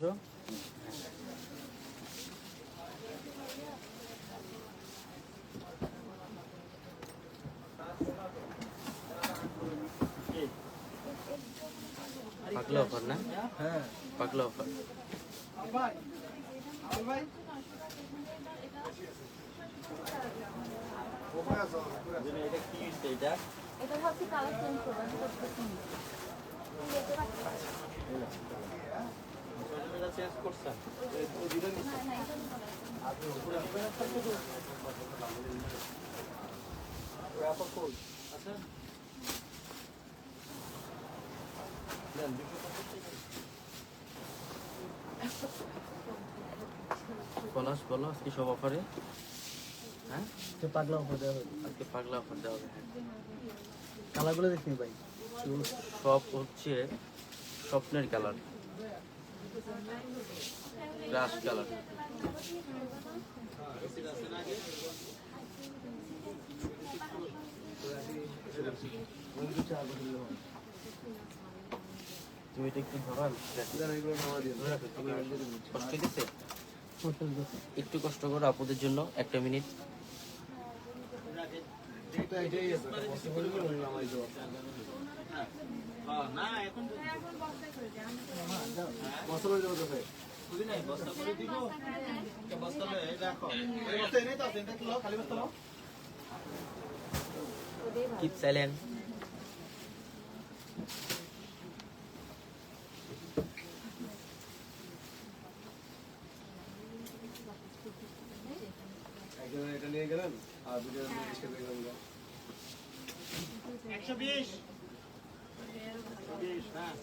পাগলা অফার না? হ্যাঁ পাগলা অফার। এটা ভাবছি কালার চেঞ্জ করবেন করতেছেন চেঞ্জ করছেন পলাশ বলো আজকে সব অফারে। হ্যাঁ পাগলা অফার দেওয়া হবে, আজকে পাগলা অফার দেওয়া হবে। কালারগুলো দেখি ভাই। সব হচ্ছে স্বপ্নের কালার, গ্রাস কালার। তুমি এটা একটু ধরান, কষ্ট গেছে একটু কষ্ট করো আপুদের জন্য একটা মিনিট। Keep silent. এটা নিয়ে গেলেন আর দুটো জিনিসটা পেয়ে গেলেন 120 হ্যাঁ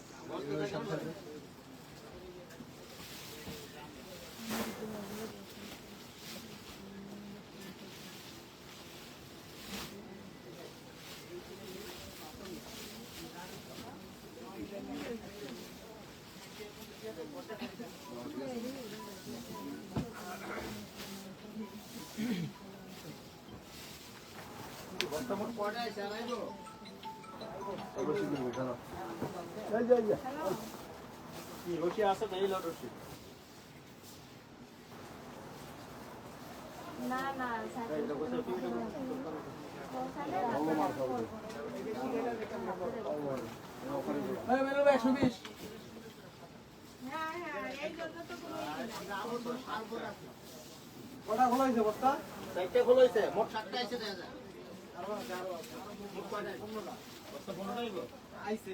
না না কটা খোলা হয়েছে বস্তা? 4টা খোলা হয়েছে, মোট 7টা আইছে দেখা যায়। আইছে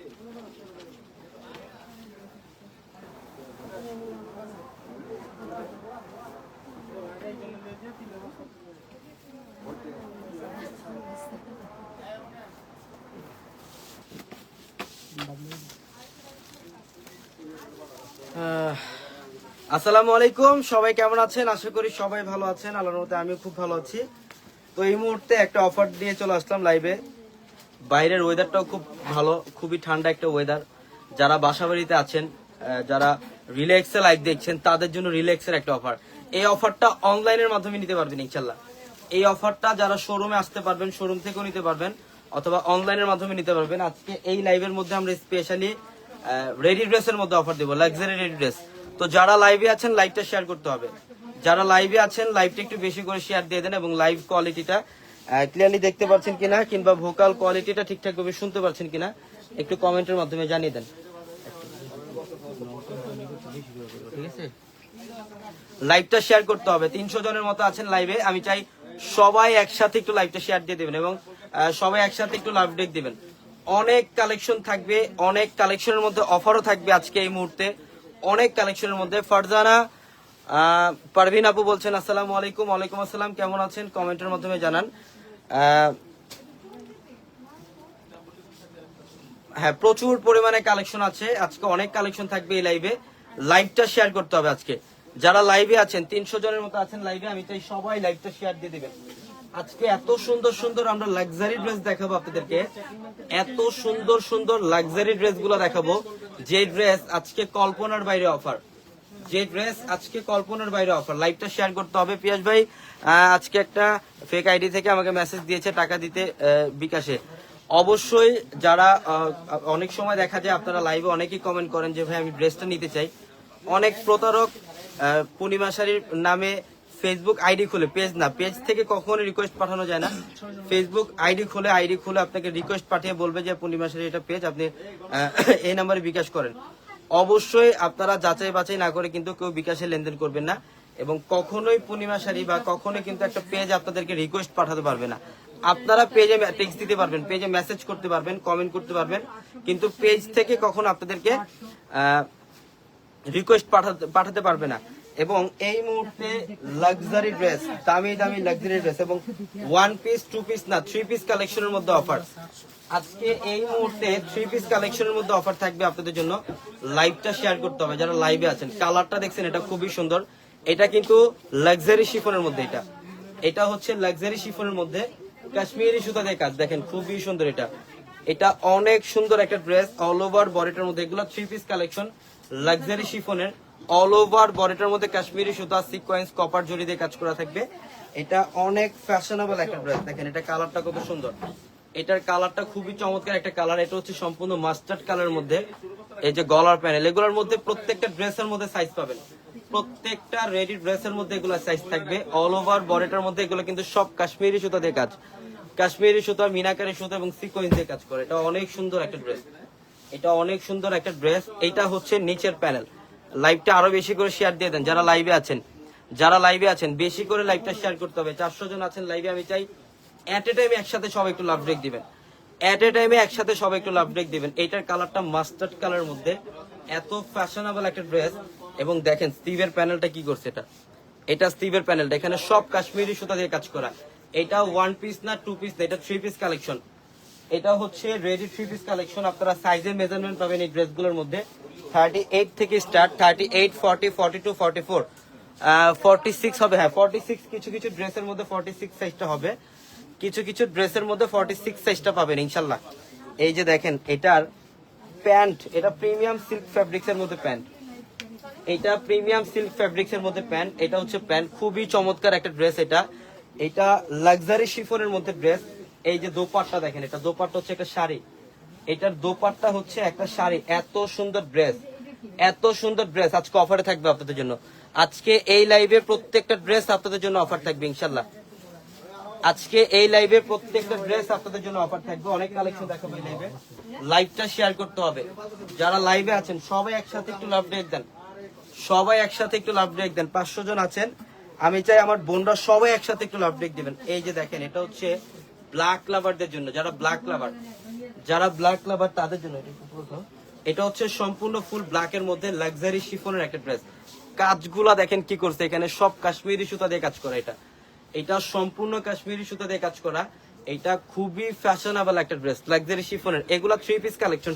আসসালামু আলাইকুম, সবাই কেমন আছেন? আশা করি সবাই ভালো আছেন। আল্লাহর রহমতে আমিও খুব ভালো আছি। তো এই মুহূর্তে একটা অফার দিয়ে চলে আসলাম লাইভে। বাইরের ওয়েদারটাও খুব ভালো, খুবই ঠান্ডা একটা ওয়েদার। যারা বাসা বাড়িতে আছেন, যারা রিল্যাক্সে লাইভ দেখছেন, তাদের জন্য রিল্যাক্সের একটা অফার। এই অফারটা অনলাইনের মাধ্যমে নিতে পারবেন ইনশাল্লাহ। এই অফারটা যারা শোরুমে আসতে পারবেন, শোরুম থেকেও নিতে পারবেন, অথবা অনলাইনের মাধ্যমে নিতে পারবেন। আজকে এই লাইভের মধ্যে আমরা স্পেশালি রেডি ড্রেসের মধ্যে অফার দেবো, লাক্সারি রেডি ড্রেস। তো যারা লাইভে আছেন লাইভটা শেয়ার করতে হবে। যারা লাইভে আছেন লাইভটা একটু বেশি করে শেয়ার দিয়ে দেন, এবং লাইভ কোয়ালিটিটা ক্লিয়ারলি দেখতে পাচ্ছেন কিনা, কিংবা ভোকাল কোয়ালিটিটা ঠিকঠাক ভাবে শুনতে পাচ্ছেন কিনা একটু কমেন্টের মাধ্যমে জানিয়ে দেন। ঠিক আছে, লাইভটা শেয়ার করতে হবে। 300 জনের মতো আছেন লাইভে। আমি চাই সবাই একসাথে একটু লাইভটা শেয়ার দিয়ে দেবেন, এবং সবাই একসাথে একটু লাইভ ডেক দিবেন। অনেক কালেকশন থাকবে, অনেক কালেকশনের মধ্যে অফারও থাকবে আজকে এই মুহূর্তে, অনেক কালেকশনের মধ্যে। ফারজানা পারভিন আপু বলছেন আসসালামু আলাইকুম। ওয়ালাইকুম আসসালাম, কেমন আছেন? কমেন্টের মাধ্যমে জানান। হ্যাঁ, প্রচুর পরিমাণে কালেকশন আছে আজকে, অনেক কালেকশন থাকবে এই লাইভে। লাইভটা শেয়ার করতে হবে আজকে। যারা লাইভে আছেন 300 জনের মতো আছেন লাইভে, আমি চাই সবাই লাইভটা শেয়ার দিয়ে দিবেন। আজকে এত সুন্দর সুন্দর আমরা লাক্সারি ড্রেস দেখাবো আপনাদেরকে, এত সুন্দর সুন্দর লাক্সারি ড্রেস গুলো দেখাবো, যে ড্রেস আজকে কল্পনার বাইরে অফার, যে ড্রেস আজকে কল্পনার বাইরে অফার। লাইভটা শেয়ার করতে হবে। পিয়াস ভাই আজকে একটা ফেক আইডি থেকে আমাকে মেসেজ দিয়েছে টাকা দিতে বিকাশে। অবশ্যই যারা অনেক সময় দেখা যায় আপনারা লাইভে অনেকেই কমেন্ট করেন যে ভাই আমি ড্রেসটা নিতে চাই, অনেক প্রতারক পূর্ণিমা শাড়ির নামে ফেসবুক আইডি খুলে, পেজ না, পেজ থেকে কখনো রিকোয়েস্ট পাঠানো যায় না। ফেসবুক আইডি খুলে আপনাকে রিকোয়েস্ট পাঠিয়ে বলবে যে পূর্ণিমা শাড়ি এটা পেজ, আপনি এই নাম্বারে বিকাশ করেন। অবশ্যই আপনারা যাচাই বাছাই না করে কিন্তু কেউ বিকাশে লেনদেন করবেন না, এবং কখনোই পূর্ণিমা শাড়ি বা কখনোই কিন্তু একটা পেজ আপনাদেরকে রিকোয়েস্ট পাঠাতে পারবে না। আপনারা পেজে টেক্সট দিতে পারবেন, পেজে মেসেজ করতে পারবেন, কমেন্ট করতে পারবেন, কিন্তু পেজ থেকে কখনো আপনাদেরকে রিকোয়েস্ট পাঠাতে পারবে না। এবং এই মুহূর্তে লাক্সারি ড্রেস, দামি দামি লাক্সারি ড্রেস এবং 1 পিস 2 পিস না 3 পিস কালেকশনের মধ্যে অফার। আজকে এই মুহূর্তে 3 পিস কালেকশনের মধ্যে অফার থাকবে আপনাদের জন্য। লাইভটা শেয়ার করতে হবে যারা লাইভে আছেন। কালারটা দেখছেন, এটা খুবই সুন্দর। এটা কিন্তু লাক্সারি শিফনের মধ্যে, এটা হচ্ছে লাক্সারি শিফনের মধ্যে কাশ্মীরি সুতা দিয়ে কাজ, দেখেন খুবই সুন্দর। এটা অনেক সুন্দর একটা ড্রেস, অল ওভার বডিটার মধ্যে। এগুলো 3 পিস কালেকশন, লাক্সারি শিফনের, অল ওভার বডিটার মধ্যে কাশ্মীরি সুতা, সিকোয়েন্স, কপার জড়ি দিয়ে কাজ করা থাকবে। এটা অনেক ফ্যাশনেবল একটা ড্রেস। দেখেন এটা কালারটা কত সুন্দর, এটার কালারটা খুবই চমৎকার একটা কালার। এটা হচ্ছে সম্পূর্ণ মাস্টার্ড কালারের মধ্যে। এই যে গলার প্যানেল, এগুলোর মধ্যে প্রত্যেকটা ড্রেসের মধ্যে সাইজ পাবেন, প্রত্যেকটা রেডি ড্রেসের মধ্যে এগুলো সাইজ থাকবে। অল ওভার বডিটার মধ্যে এগুলো কিন্তু সব কাশ্মীরি সুতা দিয়ে কাজ, কাশ্মীরি সুতা, মিনাকারি সুতা এবং সিকোয়েন্স দিয়ে কাজ করে। এটা অনেক সুন্দর একটা ড্রেস, এটা অনেক সুন্দর একটা ড্রেস। এটা হচ্ছে নিচের প্যানেল। লাইভটা আরো বেশি করে শেয়ার দিয়ে দেন যারা লাইভে আছেন, বেশি করে লাইভটা শেয়ার করতে হবে। 400 জন আছেন লাইভে, আমি চাই এট এ টাইমে একসাথে সবাই একটু লাভ ব্রেক দিবেন, এইটার কালারটা মাস্টার্ড কালারের মধ্যে, এত ফ্যাশনেবল একটা ড্রেস। এবং দেখেন স্টিভের প্যানেলটা কি করছে, এটা স্টিভের প্যানেলটা, এখানে সব কাশ্মীরি সুতা দিয়ে কাজ করা। এটা 1 পিস না 2 পিস না, এটা 3 পিস কালেকশন। এটা হচ্ছে রেডি 3 পিস কালেকশন। আপনারা সাইজের মেজারমেন্ট পাবেন এই ড্রেসগুলোর মধ্যে। 38 থেকে স্টার্ট, 38, 40, 42, 44, 46 হবে। হ্যাঁ 46, কিছু কিছু ড্রেসের মধ্যে 46 সাইজটা হবে, কিছু কিছু ড্রেসের মধ্যে 46 সাইজটা পাবেন ইনশাল্লাহ। এই যে দেখেন এটার প্যান্ট, এটা প্রিমিয়াম সিল্ক ফ্যাব্রিক্স এর মধ্যে প্যান্ট, এটা প্রিমিয়াম সিল্ক ফ্যাব্রিক্স এর মধ্যে প্যান্ট। এটা হচ্ছে প্যান্ট, খুবই চমৎকার একটা ড্রেস। এটা লাক্সারি শিফনের মধ্যে ড্রেস। এই যে দোপাট্টা দেখেন, এটা দোপাট্টা হচ্ছে একটা শাড়ি, এটার দোপাট্টা হচ্ছে একটা শাড়ি। এত সুন্দর ড্রেস, এত সুন্দর ড্রেস আজকে অফারে থাকবে আপনাদের জন্য। আজকে এই লাইভে প্রত্যেকটা ড্রেস আপনাদের জন্য অফার থাকবে ইনশাল্লাহ। আজকে এই লাইভে প্রত্যেকটা ড্রেস আপনাদের জন্য অফার থাকবে। অনেক কালেকশন দেখাবো এই লাইভে। লাইভটা শেয়ার করতে হবে যারা লাইভে আছেন, সবাই একসাথে একটু লাভ ব্রেক দেন, 500 জন আছেন, আমি চাই আমার বোনরা সবাই একসাথে একটু লাভ ব্রেক দিবেন। এই যে দেখেন এটা হচ্ছে ব্ল্যাক লাভারদের জন্য, যারা ব্ল্যাক লাভার তাদের জন্য। এটা হচ্ছে সম্পূর্ণ ফুল ব্ল্যাকের মধ্যে লাক্সারি শিফনের একটা ড্রেস। কাজগুলা দেখেন কি করছে, এখানে সব কাশ্মীরি সুতা দিয়ে কাজ করা। এটা সম্পূর্ণ কাশ্মীরি সুতা দিয়ে কাজ করা। এটা খুবই ফ্যাশনেবল একটা ড্রেস, লাক্সারি শিফনের। এগুলা 3 পিস কালেকশন,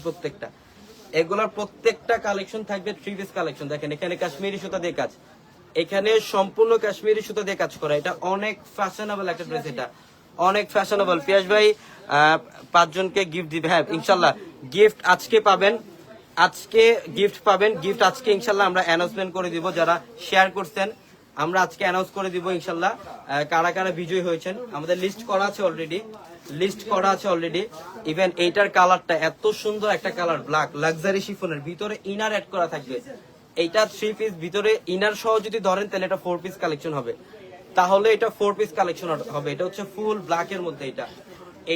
এগুলার প্রত্যেকটা কালেকশন থাকবে 3 পিস কালেকশন। দেখেন এখানে কাশ্মীরি সুতা দিয়ে কাজ, এখানে সম্পূর্ণ কাশ্মীরি সুতা দিয়ে কাজ করা। এটা অনেক ফ্যাশনেবল একটা ড্রেস, এটা অনেক ফ্যাশনেবল। পিয়াস ভাই 5 জনকে গিফট দিবে। হ্যাঁ ইনশাল্লাহ গিফট আজকে পাবেন, গিফট আজকে ইনশাল্লাহ আমরা অ্যানাউন্সমেন্ট করে দিব। যারা শেয়ার করছেন আমরা আজকে অ্যানাউন্স করে দিব ইনশাল্লাহ কারা কারা বিজয়ী হয়েছেন। আমাদের লিস্ট করা আছে অলরেডি। ইভেন এইটার কালারটা এত সুন্দর একটা কালার, ব্ল্যাক লাক্সারি শিফনের, ভিতরে ইনার অ্যাড করা থাকবে। এইটা 3 পিস, ভিতরে ইনার সহ যদি ধরেন তাহলে এটা 4 পিস কালেকশন হবে, তাহলে এটা 4 পিস কালেকশন হবে। এটা হচ্ছে ফুল ব্ল্যাক এর মধ্যে,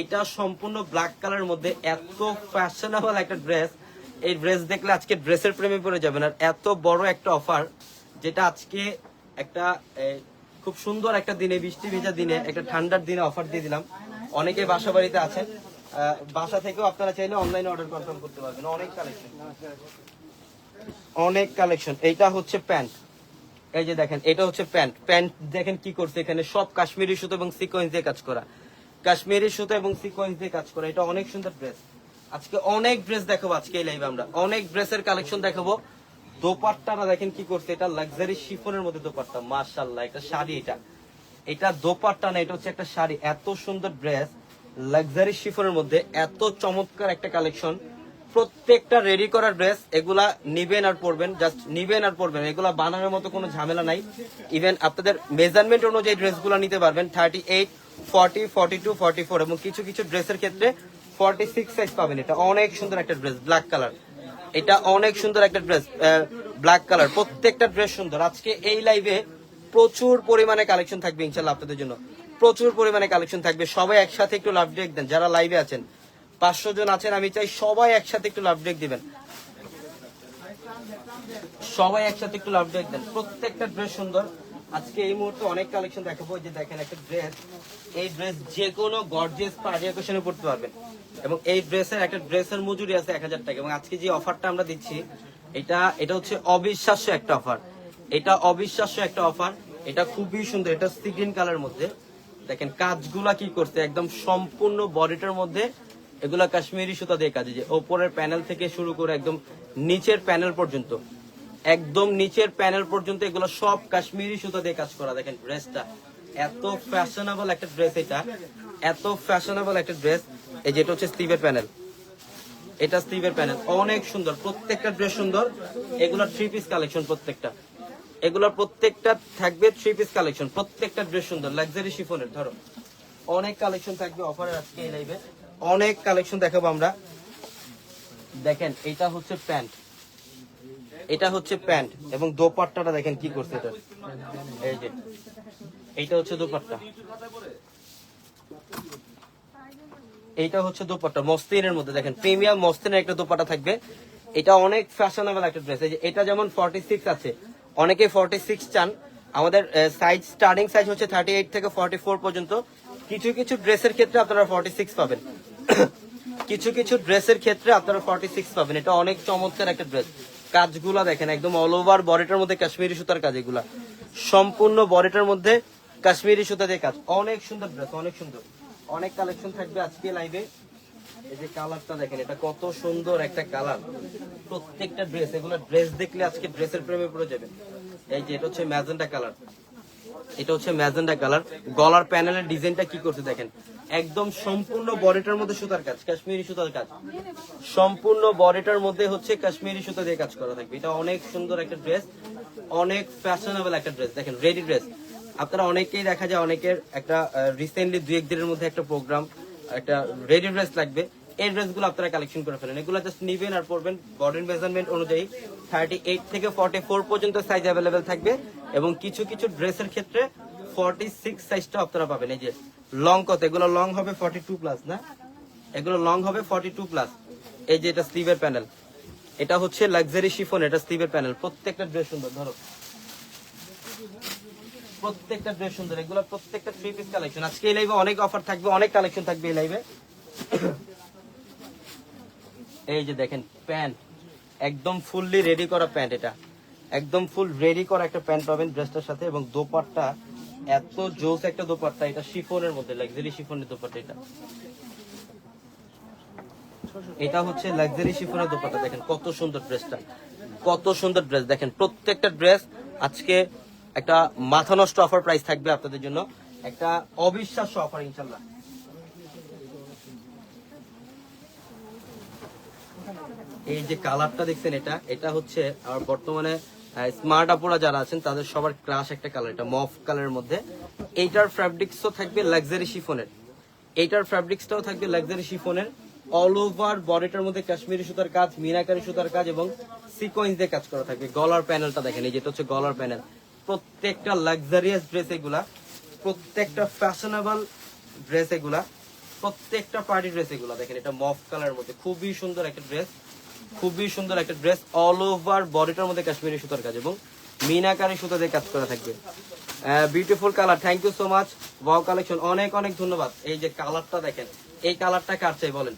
এটা সম্পূর্ণ ব্ল্যাক কালারের মধ্যে। এত ফ্যাশনেবল একটা ড্রেস, এই ড্রেস দেখলে আজকে ড্রেসের প্রেমে পড়ে যাবেন। আর এত বড় একটা অফার, যেটা আজকে একটা খুব সুন্দর একটা দিনে, বৃষ্টি ভেজা দিনে, একটা ঠান্ডার দিনে অফার দিয়ে দিলাম। অনেকে বাসা বাড়িতে আছেন, বাসা থেকেও আপনারা চাইলে অনলাইনে অর্ডার কনফার্ম করতে পারবেন। অনেক কালেকশন। এইটা হচ্ছে প্যান্ট, এই যে দেখেন এটা হচ্ছে প্যান্ট দেখেন কি করছে, এখানে সব কাশ্মীরি সুতো এবং সিকোয়েন্স দিয়ে কাজ করা। এটা অনেক সুন্দর ড্রেস। আজকে অনেক ড্রেস দেখাবো, আজকে এই লাইভে আমরা অনেক ড্রেসের কালেকশন দেখাবো। দোপাট্টাটা দেখেন কি করছে, এটা লাক্সারি শিফনের মধ্যে দোপাট্টা, মাশাআল্লাহ। এটা শাড়ি, এটা দোপাট্টা না, এটা হচ্ছে একটা শাড়ি। এত সুন্দর ড্রেস লাক্সারি শিফনের মধ্যে, এত চমৎকার একটা কালেকশন। প্রত্যেকটা রেডি করা ড্রেস, এগুলা নিবেন আর পরবেন, জাস্ট নিবেন আর পরবেন। এগুলা বানানোর মতো কোনো ঝামেলা নাই। ইভেন আপনাদের মেজারমেন্ট অনুযায়ী ড্রেসগুলো নিতে পারবেন। 38, 40, 42, 44 এবং কিছু কিছু ড্রেসের ক্ষেত্রে 46 সাইজ পাবেন। এটা অনেক সুন্দর একটা ড্রেস, ব্ল্যাক কালার। এটা অনেক সুন্দর একটা ড্রেস। ব্ল্যাক কালার, প্রত্যেকটা ড্রেস সুন্দর। আজকে এই লাইভে প্রচুর পরিমাণে কালেকশন থাকবে ইনশাল্লাহ আপনাদের জন্য, প্রচুর পরিমাণে কালেকশন থাকবে। সবাই একসাথে একটু লাভ ব্রেক দেন, যারা লাইভে আছেন 500 জন আছেন, আমি চাই সবাই একসাথে একটু লাভ ব্রেক দিবেন, সবাই একসাথে একটু লাভ ব্রেক দেন। প্রত্যেকটা ড্রেস সুন্দর। আজকে এই মুহূর্তে অনেক কালেকশন দেখাবো। যে দেখেন একটা ড্রেস, এই ড্রেস যে কোনো গর্জিয়াস পার্টি অকেশনে পড়তে পারবেন, এবং এই ড্রেসের একটা ড্রেসের মজুরি আছে 1000 টাকা। এবং আজকে যে অফারটা আমরা দিচ্ছি, এটা হচ্ছে অবিশ্বাস্য একটা অফার, এটা অবিশ্বাস্য একটা অফার। এটা খুবই সুন্দর, এটা সি গ্রিন কালার মধ্যে দেখেন কাজগুলা কি করছে, একদম সম্পূর্ণ বডিটার মধ্যে এগুলা কাশ্মীরি সুতা দিয়ে কাজ, যে ওপরের প্যানেল থেকে শুরু করে একদম নিচের প্যানেল পর্যন্ত, একদম নিচের প্যানেল পর্যন্ত এগুলো সব কাশ্মীরি সুতা দিয়ে কাজ করা। দেখেন ড্রেসটা এত ফ্যাশনেবল একটা ড্রেস, এটা এত ফ্যাশনেবল একটা ড্রেস। এই যেটা হচ্ছে স্লিভের প্যানেল, এটা স্লিভের প্যানেল, অনেক সুন্দর। প্রত্যেকটা ড্রেস সুন্দর। এগুলো 3 পিস কালেকশন, প্রত্যেকটা এগুলোর প্রত্যেকটা থাকবে 3 পিস কালেকশন। প্রত্যেকটা ড্রেস সুন্দর, লাক্সারি শিফনের। ধরো অনেক কালেকশন থাকবে অফারের আজকে এই লাইভে, অনেক কালেকশন দেখাবো আমরা। দেখেন এটা হচ্ছে প্যান্ট, এটা হচ্ছে প্যান্ট, এবং দোপাট্টাটা দেখেন কি করছে এটা। এই যে এইটা হচ্ছে দোপাট্টা, এইটা হচ্ছে দোপাট্টা মসলিনের মধ্যে। দেখেন প্রিমিয়াম মসলিনের একটা দোপাট্টা থাকবে। এটা অনেক ফ্যাশনেবল একটা ড্রেস। এই যে এটা যেমন 46 আছে, অনেকে 46 চান। আমাদের সাইজ স্টার্টিং সাইজ হচ্ছে 38 থেকে 44 পর্যন্ত। কিছু কিছু ড্রেসের ক্ষেত্রে আপনারা 46 পাবেন, কিছু কিছু ড্রেসের ক্ষেত্রে আপনারা 46 পাবেন। এটা অনেক চমৎকার একটা ড্রেস। কাজগুলা দেখেন একদম অল ওভার বডিটার মধ্যে কাশ্মীরি সুতার কাজ, এগুলা সম্পূর্ণ বডিটার মধ্যে কাশ্মীরি সুতা দিয়ে কাজ। অনেক সুন্দর ড্রেস, অনেক সুন্দর। অনেক কালেকশন থাকবে আজকে লাইভে। এই যে কালারটা দেখেন, এটা কত সুন্দর একটা কালার। প্রত্যেকটা ড্রেস, এগুলো ড্রেস দেখলে আজকে ড্রেসের প্রেমে পড়ে যাবেন। এই যে এটা হচ্ছে ম্যাজেন্টা কালার, এটা হচ্ছে ম্যাজেন্টা কালার। গলার প্যানেলের ডিজাইনটা কি করছে দেখেন, একদম সম্পূর্ণ বডিটার মধ্যে সুতার কাজ, কাশ্মীরি সুতার কাজ। সম্পূর্ণ বডিটার মধ্যে হচ্ছে কাশ্মীরি সুতা দিয়ে কাজ করা থাকবে। এটা অনেক সুন্দর একটা ড্রেস, অনেক ফ্যাশনেবল একটা ড্রেস। দেখেন রেডি ড্রেস। আপনারা অনেকেই দেখা যায় অনেকের একটা রিসেন্টলি 2-1 দিনের মধ্যে একটা প্রোগ্রাম, একটা রেডি ড্রেস লাগবে। এই ড্রেসগুলো আপনারা কালেকশন করে ফেলেন, এগুলো জাস্ট নিবেন আর পরবেন। বডির মেজারমেন্ট অনুযায়ী 38 থেকে 44 পর্যন্ত সাইজ অ্যাভেলেবেল থাকবে, এবং কিছু কিছু ড্রেসের ক্ষেত্রে 46 সাইজটা আপনারা পাবেন। এই যে লং কত, এগুলো লং হবে 42 প্লাস, না এগুলো লং হবে 42 প্লাস। এই যে এটা স্লিভের প্যানেল, এটা হচ্ছে লাক্সারি শিফন, এটা স্লিভের প্যানেল। প্রত্যেকটা ড্রেস সুন্দর। ধরো প্রত্যেকটা ড্রেস সুন্দর, এগুলো প্রত্যেকটা 3 পিস কালেকশন। আজকে এই লাইভে অনেক অফার থাকবে, অনেক কালেকশন থাকবে এই লাইভে। এই যে দেখেন প্যান্ট, একদম ফুললি রেডি করা প্যান্ট, এটা একদম ফুল রেডি করা একটা প্যান্ট পাবেন ড্রেসটার সাথে। এবং দোপাট্টা এত জোস একটা দোপাট্টা, এটা শিফনের মধ্যে লাক্সারি শিফনের দোপাট্টা। এটা হচ্ছে লাক্সারি শিফনের দোপাট্টা। দেখেন কত সুন্দর ড্রেসটা, কত সুন্দর ড্রেস। দেখেন প্রত্যেকটা ড্রেস আজকে একটা মাথা নষ্ট অফার প্রাইস থাকবে আপনাদের জন্য, একটা অবিশ্বাস্য অফার ইনশাল্লাহ। এই যে কালারটা দেখছেন, এটা হচ্ছে আর বর্তমানে স্মার্ট আপুরা যারা আছেন তাদের সবার ক্রাশ একটা কালার, এটা মফ কালারের মধ্যে। এইটার ফ্যাব্রিক্সও থাকবে লাক্সারি শিফনের, এইটার ফ্যাব্রিক্সটাও থাকবে লাক্সারি শিফনের। অল ওভার বডিটার মধ্যে কাশ্মীরি সুতার কাজ, মিনাকারি সুতার কাজ এবং সিকোয়েন্স দিয়ে কাজ করা থাকবে। গলার প্যানেলটা দেখেন, এই যেটা হচ্ছে গলার প্যানেল। প্রত্যেকটা লাক্সারিয়াস ড্রেস এগুলা, প্রত্যেকটা ফ্যাশনেবল ড্রেস এগুলা, প্রত্যেকটা পার্টি ড্রেস এগুলা। দেখেন এটা মফ কালারের মধ্যে খুবই সুন্দর একটা ড্রেস, খুবই সুন্দর একটা ড্রেস। অল ওভার বডিটার মধ্যে কাশ্মীরি সুতার কাজ এবং মিনাকারি সুতা দিয়ে কাজ করা থাকবে। Beautiful colour, thank you so much. Wow collection, অনেক অনেক ধন্যবাদ। এই যে কালারটা দেখেন, এই কালারটা কার চাই বলেন,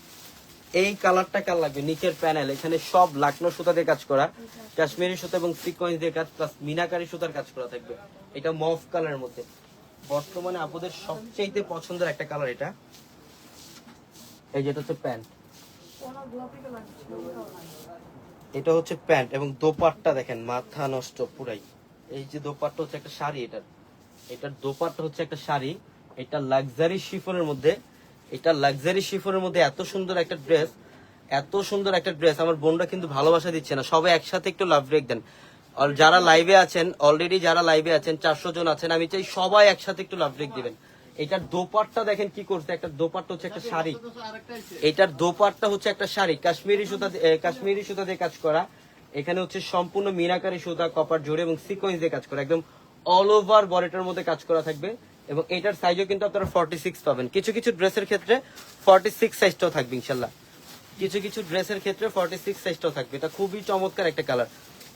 এই কালারটা কার লাগবে? নিচের প্যানেল এখানে সব লাকনো সুতা দিয়ে কাজ করা, কাশ্মীরি সুতা এবং সিকোয়েন্স দিয়ে কাজ প্লাস মিনাকারি সুতার কাজ করা থাকবে। এটা মফ কালারের মধ্যে বর্তমানে আপনাদের সবচেয়ে পছন্দের একটা কালার এটা। এই যেটা হচ্ছে প্যান্ট, এটা হচ্ছে প্যান্ট এবং দোপাট্টা দেখেন মাথা নষ্ট পুরাই। এই যে দোপাট্টা হচ্ছে একটা শাড়ি, এটার দোপাট্টা হচ্ছে একটা শাড়ি। এটা লাক্সারি শিফনের মধ্যে, এটা লাক্সারি শিফনের মধ্যে এত সুন্দর একটা ড্রেস, এত সুন্দর একটা ড্রেস। আমার বোনরা কিন্তু ভালোবাসা দিচ্ছে না, সবাই একসাথে একটু লাভ ব্রেক দেন। আর যারা লাইভে আছেন অলরেডি, যারা লাইভে আছেন 400 জন আছেন, আমি চাই সবাই একসাথে একটু লাভ ব্রেক দিবেন। এটার দোপাট্টা দেখেন কি করছে, একটা দোপাট্টা হচ্ছে একটা শাড়ি, এটার দোপাট্টা হচ্ছে একটা শাড়ি কাশ্মীরি সুতা দিয়ে কাজ করা। এখানে হচ্ছে সম্পূর্ণ মিনাকারি সুতা কপার জড়ি এবং সিকোয়েন্স দিয়ে কাজ করা, একদম অল ওভার বডিটার মধ্যে কাজ করা থাকবে। এবং এটার সাইজও কিন্তু আপনারা 46 পাবেন। কিছু কিছু ড্রেসের ক্ষেত্রে 46 সাইজটাও থাকবে ইনশাল্লাহ, কিছু কিছু ড্রেসের ক্ষেত্রে 46 সাইজটাও থাকবে। এটা খুবই চমৎকার একটা কালার,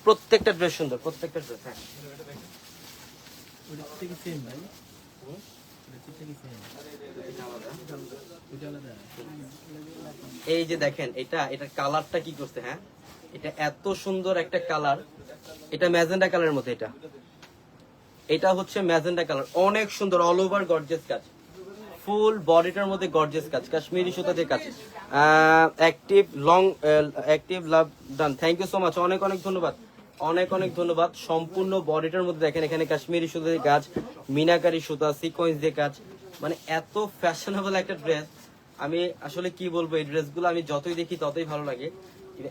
প্রত্যেকটা ড্রেস সুন্দর, প্রত্যেকটা ড্রেস। হ্যাঁ এই যে দেখেন এটার কালারটা কি করছে, হ্যাঁ এটা এত সুন্দর একটা কালার, এটা ম্যাজেন্ডা কালারের মধ্যে, এটা হচ্ছে ম্যাজেন্ডা কালার, অনেক সুন্দর, অল ওভার গর্জিয়াস কাজ, ফুল বডিটার মধ্যে গর্জিয়াস কাজ, কাশ্মীরি সুতা দিয়ে কাজ, active long active love done. Thank you so much, অনেক অনেক ধন্যবাদ, অনেক অনেক ধন্যবাদ। সম্পূর্ণ বডিটার মধ্যে দেখেন এখানে কাশ্মীরি সুতা দিয়ে কাজ, মিনাকারি সুতা, সিকোয়েন্স দিয়ে কাজ, মানে এত ফ্যাশনেবল একটা ড্রেস। আমি আসলে কি বলবো, এই ড্রেসগুলো আমি যতই দেখি ততই ভালো লাগে।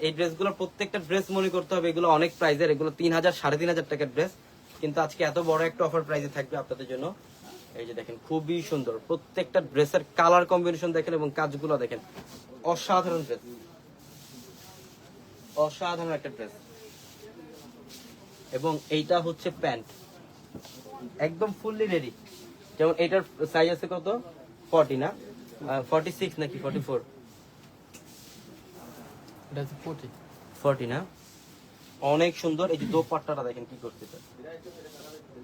এই ড্রেসগুলোর প্রত্যেকটা ড্রেস মনে করতে হবে এগুলো অনেক প্রাইজের, এগুলো 3000 3,500 টাকার ড্রেস, কিন্তু আজকে এত বড় একটা অফার প্রাইজে থাকবে আপনাদের জন্য। এই যে দেখেন খুবই সুন্দর, প্রত্যেকটা ড্রেসের কালার কম্বিনেশন দেখেন এবং কাজগুলো দেখেন, অসাধারণ ড্রেস, অসাধারণ একটা ড্রেস। এবং এইটা হচ্ছে প্যান্ট, একদম ফুললি রেডি। যেমন এটার সাইজ আছে কত, 40 না 46 নাকি 44, 40 না, অনেক সুন্দর। এই যে দোপাট্টাটা দেখেন কি করতে,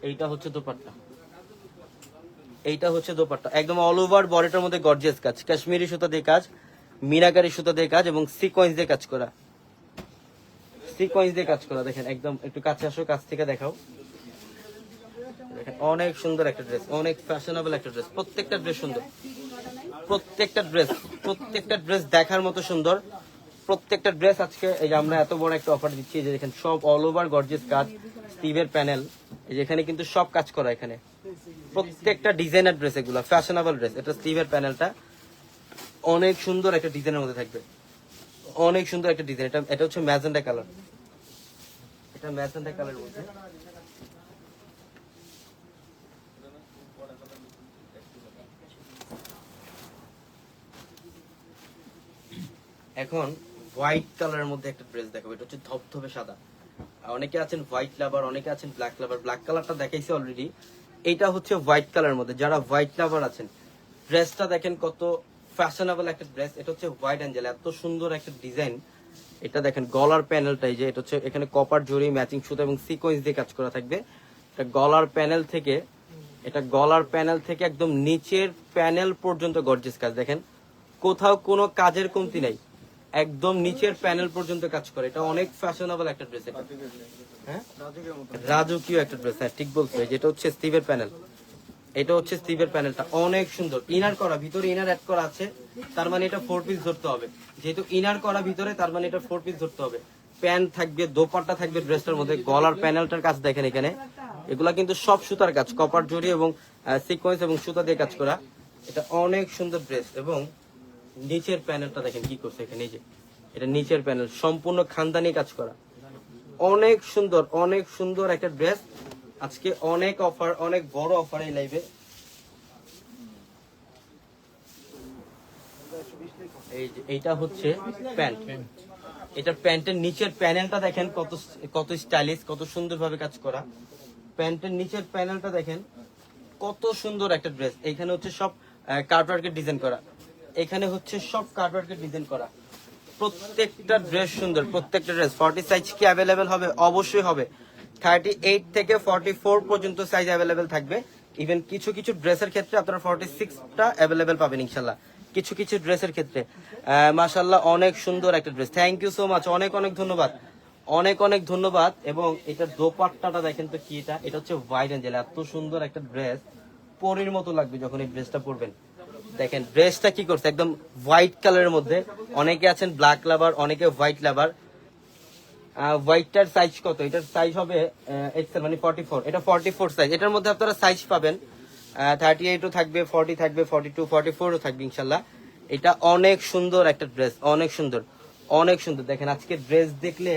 এইটা হচ্ছে দোপাট্টা, এইটা হচ্ছে দোপাট্টা, একদম অল ওভার বডিটার মধ্যে গর্জিয়াস কাজ, কাশ্মীরি সুতা দিয়ে কাজ, মিনাকারি সুতা দিয়ে কাজ এবং সিকোয়েন্স দিয়ে কাজ করা, সিকোয়েন্স দিয়ে কাজ করা। দেখেন একদম, একটু কাছে আসো, কাছ থেকে দেখাও, দেখেন অনেক সুন্দর একটা ড্রেস, অনেক ফ্যাশনেবল একটা ড্রেস, প্রত্যেকটা ড্রেস সুন্দর, প্রত্যেকটা ড্রেস দেখার মতো সুন্দর, প্রত্যেকটা ড্রেস। আজকে এই যে আমরা এত বড় একটা অফার দিচ্ছি, যে দেখেন সব অল ওভার গর্জিয়াস কাজ, স্টিভের প্যানেল, এই যে এখানে কিন্তু সব কাজ করা, এখানে প্রত্যেকটা ডিজাইনার ড্রেস, এগুলো ফ্যাশনেবল ড্রেস। এটা স্টিভের প্যানেলটা অনেক সুন্দর একটা ডিজাইনের মধ্যে থাকবে, অনেক সুন্দর একটা ডিজাইন। এটা হচ্ছে ম্যাজেন্ডা কালার, এটা ম্যাজেন্ডা কালারের মধ্যে। এখন হোয়াইট কালারের মধ্যে একটা ড্রেস দেখাবো, এটা হচ্ছে ধবধবে সাদা। অনেকে আছেন হোয়াইট লাভার, অনেকে আছেন ব্ল্যাক লাভার, ব্ল্যাক কালারটা দেখাইছি অলরেডি। এইটা হচ্ছে হোয়াইট কালারের মধ্যে, যারা হোয়াইট লাভার আছেন, ড্রেসটা দেখেন কত ফ্যাশনেবল একটা ড্রেস। এটা হচ্ছে হোয়াইট অ্যাঞ্জেল, এত সুন্দর একটা ডিজাইন। এটা দেখেন গলার প্যানেলটা, এই যে এটা হচ্ছে এখানে কপার জড়ি, ম্যাচিং সুতা এবং সিকোয়েন্স দিয়ে কাজ করা থাকবে। এটা গলার প্যানেল থেকে, এটা গলার প্যানেল থেকে একদম নিচের প্যানেল পর্যন্ত গর্জিয়াস কাজ, দেখেন কোথাও কোনো কাজের কমতি নাই, একদম নিচের প্যানেল পর্যন্ত কাজ করে। এটা অনেক ফ্যাশনেবল একটা ড্রেস, এটা হ্যাঁ রাজকীয় একটা ড্রেস, হ্যাঁ ঠিক বলছো। যেটা হচ্ছে স্টিভের প্যানেল, এটা হচ্ছে স্টিভের প্যানেলটা অনেক সুন্দর, ইনার করা, ভিতরে ইনার অ্যাড করা আছে, তার মানে এটা 4 পিস ধরতে হবে। যেহেতু ইনার করা ভিতরে, তার মানে এটা 4 পিস ধরতে হবে। প্যান্ট থাকবে, দোপাট্টা থাকবে ড্রেসটার মধ্যে। গলার প্যানেলটার কাজ দেখেন এখানে, এগুলা কিন্তু সব সুতার কাজ, কপার জড়ি এবং সিকোয়েন্স এবং সুতা দিয়ে কাজ করা। এটা অনেক সুন্দর ড্রেস। এবং নিচের প্যানেলটা দেখেন কি করছে এখানে, এই যে এটা নিচের প্যানেল সম্পূর্ণ খানদানি কাজ করা, অনেক সুন্দর, অনেক সুন্দর একটা ড্রেস। আজকে অনেক অফার, অনেক বড় অফার এই লাইভে। এই যে এইটা হচ্ছে প্যান্ট, এটা প্যান্টের নিচের প্যানেলটা দেখেন কত কত স্টাইলিশ, কত সুন্দর ভাবে কাজ করা। প্যান্টের নিচের প্যানেলটা দেখেন কত সুন্দর একটা ড্রেস। এখানে হচ্ছে সব কার্টওয়ার্কের ডিজাইন করা, এখানে হচ্ছে সব কার্টওয়ার্কের ডিজাইন করা। প্রত্যেকটা ড্রেস সুন্দর, প্রত্যেকটা ড্রেস। 40 সাইজ কি অ্যাভেলেবেল হবে? অবশ্যই হবে। 38 থেকে 44 পর্যন্ত সাইজ অ্যাভেলেবেল থাকবে। ইভেন কিছু কিছু ড্রেসের ক্ষেত্রে আপনারা 46টা অ্যাভেলেবেল পাবেন ইনশাল্লাহ, কিছু কিছু ড্রেসের ক্ষেত্রে। মাশাআল্লাহ অনেক সুন্দর একটা dress, thank you so much, অনেক অনেক ধন্যবাদ, অনেক অনেক ধন্যবাদ। এবং এটার দোপাট্টাটা দেখেন তো কি, এটা হচ্ছে হোয়াইট অ্যাঞ্জেল, এত সুন্দর একটা ড্রেস, পরীর মতো লাগবে যখন এই ড্রেসটা পরবেন। দেখেন ড্রেসটা কি করছে, একদম হোয়াইট কালারের মধ্যে। অনেকে আছেন ব্ল্যাক লাভার, অনেকে হোয়াইট লাভার। হোয়াইটটার সাইজ কত? এটার সাইজ হবে এক্সেল, মানে 44, এটা 44 সাইজ। এটার মধ্যে আপনারা সাইজ পাবেন 38ও থাকবে, 40 থাকবে, 42, 44ও থাকবে ইনশাল্লাহ। এটা অনেক সুন্দর একটা ড্রেস, অনেক সুন্দর, অনেক সুন্দর। দেখেন আজকে ড্রেস দেখলে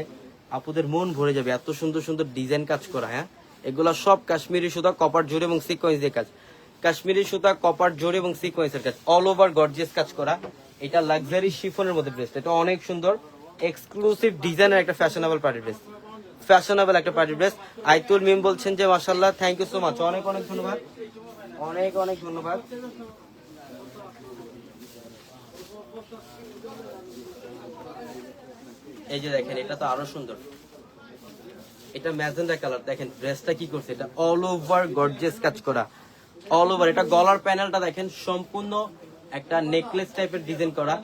আপুদের মন ভরে যাবে, এত সুন্দর সুন্দর ডিজাইন কাজ করা। হ্যাঁ এগুলা সব কাশ্মীরি সুতা, কপার জড়ি এবং সিকোয়েন্স দিয়ে কাজ, কাশ্মীরি সুতা, কপার জড়ি এবং সিকোয়েন্সের কাজ, অল ওভার গর্জিয়াস কাজ করা। এটা লাক্সারি শিফনের মধ্যে ড্রেস, এটা অনেক সুন্দর। এক্সক্লুসিভ ডিজাইনের একটা ফ্যাশনেবল পার্টি ড্রেস, ফ্যাশনেবল একটা পার্টি ড্রেস। আইতুল মিম বলছেন যে মাশাআল্লাহ, থ্যাংক ইউ সো মাচ, অনেক অনেক ধন্যবাদ, অনেক অনেক ধন্যবাদ। এই যে দেখেন, এটা তো আরো সুন্দর, এটা ম্যাজেন্ডা কালার। দেখেন ড্রেসটা কি করছে, এটা অল ওভার গর্জিয়াস কাজ করা, অল ওভার। এটা গলার প্যানেলটা দেখেন সম্পূর্ণ একটা নেকলেস টাইপের ডিজাইন করা,